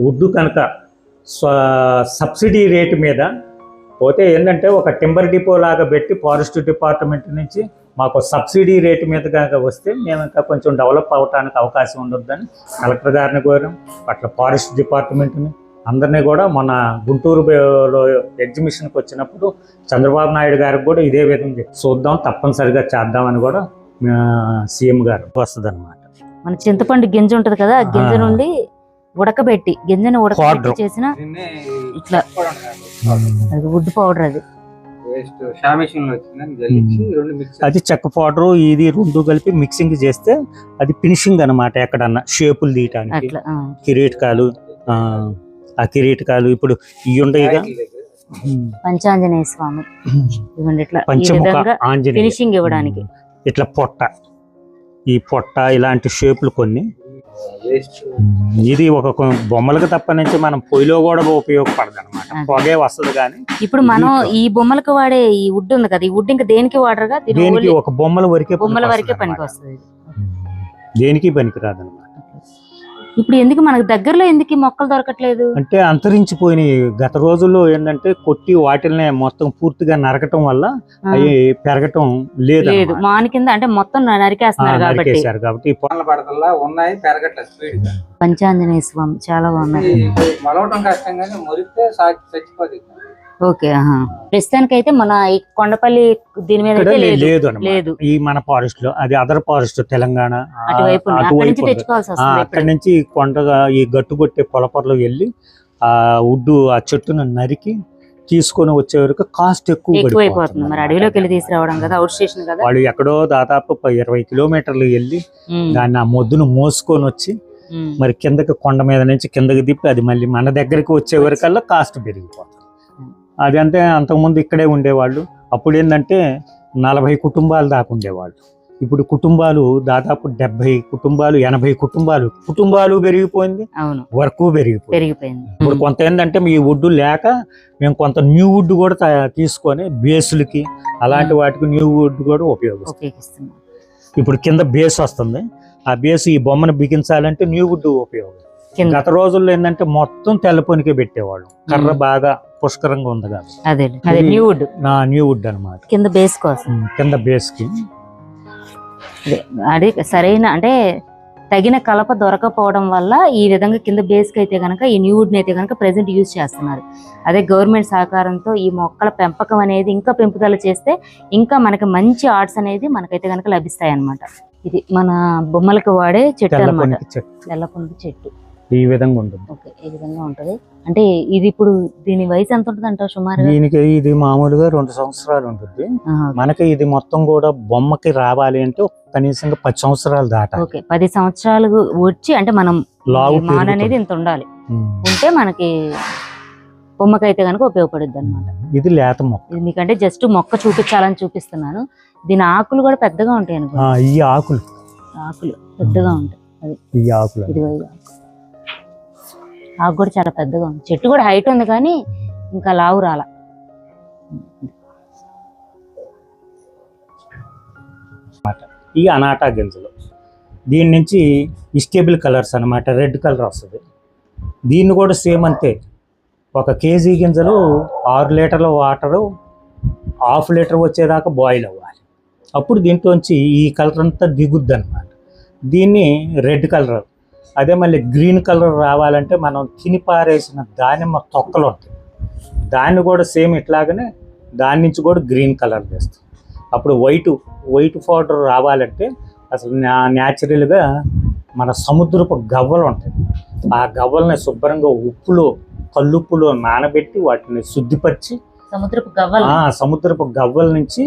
వుడ్ కనుక సబ్సిడీ రేటు మీద పోతే ఏంటంటే ఒక టింబర్ డిపో లాగా పెట్టి ఫారెస్ట్ డిపార్ట్మెంట్ నుంచి మాకు సబ్సిడీ రేటు మీద కనుక వస్తే మేము ఇంకా కొంచెం డెవలప్ అవ్వడానికి అవకాశం ఉండొద్దని కలెక్టర్ గారిని కోరాం. అట్లా ఫారెస్ట్ డిపార్ట్మెంట్ని అందరినీ కూడా మన గుంటూరులో ఎగ్జిబిషన్కి వచ్చినప్పుడు చంద్రబాబు నాయుడు గారికి కూడా ఇదే విధంగా చూద్దాం, తప్పనిసరిగా చేద్దామని కూడా సీఎం గారు వస్తుంది అనమాట. మన చింతపండు గింజ ఉంటది కదా, ఆ గింజ నుండి గింజను ఉడకబెట్టి చేసిన ఇట్లా వుడ్ పౌడర్, అది చెక్క పౌడర్, ఇది రెండు కలిపి మిక్సింగ్ చేస్తే అది ఫినిషింగ్ అనమాట. ఎక్కడన్నా షేపులు తీయటానికి కిరీటకాలు, ఆ కిరీటకాలు ఇప్పుడు ఇవి ఉండేగా పంచాంజనేయ స్వామి ఫినిషింగ్ ఇవ్వడానికి ఇట్లా ఈ పొట్ట ఇలాంటి షేపులు కొన్ని. ఇది ఒక బొమ్మలకు తప్ప నుంచి మనం పొయ్యిలో కూడా ఉపయోగపడదు అనమాట, పొగే వస్తుంది. కానీ ఇప్పుడు మనం ఈ బొమ్మలకు వాడే ఈ వుడ్ ఉంది కదా, ఈ వుడ్ ఇంకా దేనికి వాడరుగా, దేనికి ఒక బొమ్మల వరకే పనికి వస్తుంది, దేనికి పనికి రాదు అనమాట. ఇప్పుడు ఎందుకు మనకు దగ్గరలో ఎందుకు మొక్కలు దొరకట్లేదు అంటే అంతరించిపోయినాయి. గత రోజుల్లో ఏంటంటే కొట్టి వాటిల్ని మొత్తం పూర్తిగా నరకటం వల్ల అవి పెరగటం లేదు. మాని కింద అంటే మొత్తం నరికేస్తున్నారు కాబట్టి ఉన్నాయి, పెరగట్లేదు. పంచాంజనేయ స్వామి చాలా బాగున్నాయి. మలవటం కష్టం కానీ మురిస్తే చచ్చిపోతుంది. ఓకే, ప్రస్తుతానికి అయితే మన ఈ కొండపల్లి దీని మీద లేదు. ఈ మన ఫారెస్ట్ లో అది అదర్ ఫారెస్ట్ తెలంగాణ అక్కడి నుంచి కొండగా ఈ గట్టు కొట్టే పొలపొరలో వెళ్ళి ఆ వుడ్డు ఆ చెట్టును నరికి తీసుకొని వచ్చే వరకు కాస్ట్ ఎక్కువైపోతుంది. మరి అడవిలోకి వెళ్ళి తీసుకురావడం కదా, అవుట్ స్టేషన్ కదా. వాళ్ళు ఎక్కడో దాదాపు 20 కిలోమీటర్లు వెళ్ళి దాన్ని ఆ మొద్దును మోసుకొని వచ్చి మరి కిందకి కొండ మీద నుంచి కిందకి తిప్పి అది మళ్ళీ మన దగ్గరికి వచ్చే వరకల్లా కాస్ట్ పెరిగిపోతుంది. అది అంటే అంతకుముందు ఇక్కడే ఉండేవాళ్ళు. అప్పుడు ఏంటంటే 40 కుటుంబాలు దాకా ఉండేవాళ్ళు. ఇప్పుడు కుటుంబాలు దాదాపు 70 కుటుంబాలు 80 కుటుంబాలు పెరిగిపోయింది. అవును, వర్క్ పెరిగిపోయింది. ఇప్పుడు కొంత ఏంటంటే ఈ వుడ్ లేక మేము కొంత న్యూ వుడ్ కూడా తీసుకొని బేసులకి అలాంటి వాటికి న్యూ వుడ్ కూడా ఉపయోగిస్తున్నాం. ఇప్పుడు కింద బేస్ వస్తుంది, ఆ బేస్ ఈ బొమ్మను బిగించాలంటే న్యూ వుడ్ ఉపయోగం. గత రోజుల్లో ఏంటంటే మొత్తం తెల్లపొనికే పెట్టేవాళ్ళు, కర్ర బాగా పుష్కరంగా ఉంది కాబట్టి న్యూ వుడ్ అనమాట. కింద బేస్ కోసం, కింద బేస్ కి అది సరైన అంటే తగిన కలప దొరకపోవడం వల్ల ఈ విధంగా కింద బేస్కి అయితే కనుక ఈ న్యూ వుడ్ అయితే కనుక ప్రెసెంట్ యూజ్ చేస్తున్నారు. అదే గవర్నమెంట్ సహకారంతో ఈ మొక్కల పెంపకం అనేది ఇంకా పెంపుదల చేస్తే ఇంకా మనకి మంచి ఆర్ట్స్ అనేది మనకైతే కనుక లభిస్తాయి అన్నమాట. ఇది మన బొమ్మలకు వాడే చెట్టు అన్నమాట, తెల్లపొంది చెట్టు. ఈ విధంగా ఉంటుంది. ఓకే, ఈ విధంగా ఉంటది. అంటే ఇది ఇప్పుడు దీని వయసు ఎంత ఉంటుంది అంటారు సుమారు? దీనికి ఇది మామూలుగా 2 సంవత్సరాలు ఉంటుంది. మనకి ఇది మొత్తం కూడా బొమ్మకి రావాలి అంటే కనీసంగా 10 సంవత్సరాలు దాటాలి. ఓకే, 10 సంవత్సరాలు వచ్చి అంటే మనం మాన్ అనేది ఇంత ఉండాలి, ఉంటే మనకి బొమ్మకైతే కనుక ఉపయోగపడుద్ది అనమాట. ఇది లేత మొక్క. ఇది మీకంటే జస్ట్ మొక్క చూపించాలని చూపిస్తున్నాను. దీని ఆకులు కూడా పెద్దగా ఉంటాయి అనుకో. ఈ ఆకులు పెద్దగా ఉంటాయి. అది ఈ ఆకులు, ఇది ఆకు కూడా చాలా పెద్దగా ఉంది. చెట్టు కూడా హైట్ ఉంది కానీ ఇంకా లావు రాల. ఈ అనాటా గింజలు, దీని నుంచి వెజిటేబుల్ కలర్స్ అనమాట, రెడ్ కలర్ వస్తుంది. దీన్ని కూడా సేమ్ అంతే, 1 కేజీ గింజలు 6 లీటర్ల వాటరు 1/2 లీటర్ వచ్చేదాకా బాయిల్ అవ్వాలి. అప్పుడు దీంట్లోంచి ఈ కలర్ అంతా దిగుద్ది అనమాట. దీన్ని రెడ్ కలర్. అదే మళ్ళీ గ్రీన్ కలర్ రావాలంటే మనం తిని పారేసిన దానిమ్మ తొక్కలు ఉంటాయి, దాన్ని కూడా సేమ్ ఇట్లాగనే దాని నుంచి కూడా గ్రీన్ కలర్ వేస్తాం. అప్పుడు వైట్ పౌడర్ రావాలంటే అసలు న్యాచురల్గా మన సముద్రపు గవ్వలు ఉంటాయి, ఆ గవ్వల్ని శుభ్రంగా ఉప్పులో కల్లుప్పులో నానబెట్టి వాటిని శుద్ధిపరిచి సముద్రపు గవ్వల నుంచి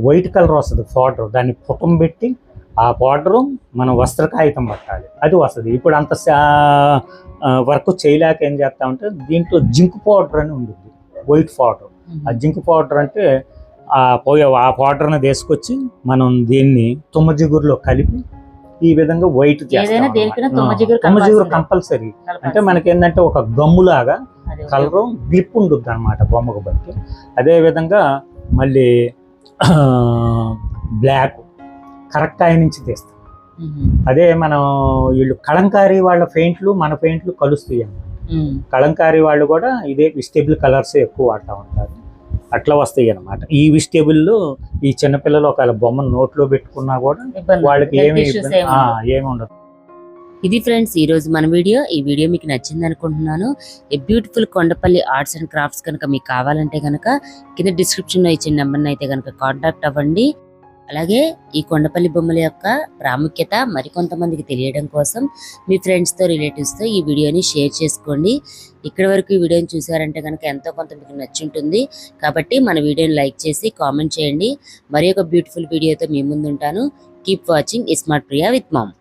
వైట్ కలర్ వస్తుంది పౌడర్. దాన్ని పుటం పెట్టి ఆ పౌడరు మనం వస్త్ర కాగితం పట్టాలి, అది వస్తుంది. ఇప్పుడు అంత వర్క్ చేయలేక ఏం చేస్తామంటే దీంట్లో జింక్ పౌడర్ అని ఉంటుంది, వైట్ పౌడర్. ఆ జింక్ పౌడర్ అంటే ఆ పౌడర్ని తీసుకొచ్చి మనం దీన్ని తుమ్మజిగురులో కలిపి ఈ విధంగా వైట్ చేస్తాం. తుమ్మజిగురు కంపల్సరీ. అంటే మనకి ఏంటంటే ఒక గమ్ములాగా కలరు గ్లిప్ ఉంటుంది అనమాట బొమ్మకు బట్టి. అదే విధంగా మళ్ళీ బ్లాక్ కరెక్టాయి నుంచి తీస్తాం. అదే మనం వీళ్ళు కలంకారీ వాళ్ళ పెయింట్లు మన పెయింట్లు కలుస్తాయి అన్నమాట. కలంకారీ వాళ్ళు కూడా ఇదే వెజిటేబుల్ కలర్స్ ఎక్కువ వాడుతూ ఉంటారు, అట్లా వస్తాయి అన్నమాట. ఈ వెజిటేబుల్లో ఈ చిన్నపిల్లలు ఒకవేళ బొమ్మను నోట్లో పెట్టుకున్నా కూడా వాళ్ళకి ఏమి ఉండదు. ఇది ఫ్రెండ్స్ ఈ రోజు మన వీడియో. ఈ వీడియో మీకు నచ్చింది అనుకుంటున్నాను. ఈ beautiful Kondapalli arts and crafts కనుక మీకు కావాలంటే కనుక కింద డిస్క్రిప్షన్లో ఇచ్చిన నెంబర్ని అయితే కనుక కాంటాక్ట్ అవ్వండి. అలాగే ఈ కొండపల్లి బొమ్మల యొక్క ప్రాముఖ్యత మరికొంతమందికి తెలియడం కోసం మీ ఫ్రెండ్స్తో రిలేటివ్స్తో ఈ వీడియోని షేర్ చేసుకోండి. ఇక్కడి వరకు ఈ వీడియోని చూసారంటే కనుక ఎంతో కొంత మీకు నచ్చుంటుంది. కాబట్టి మన వీడియోని లైక్ చేసి కామెంట్ చేయండి. మరి ఒక బ్యూటిఫుల్ వీడియోతో మీ ముందు ఉంటాను. Keep watching smart Priya with ma'am.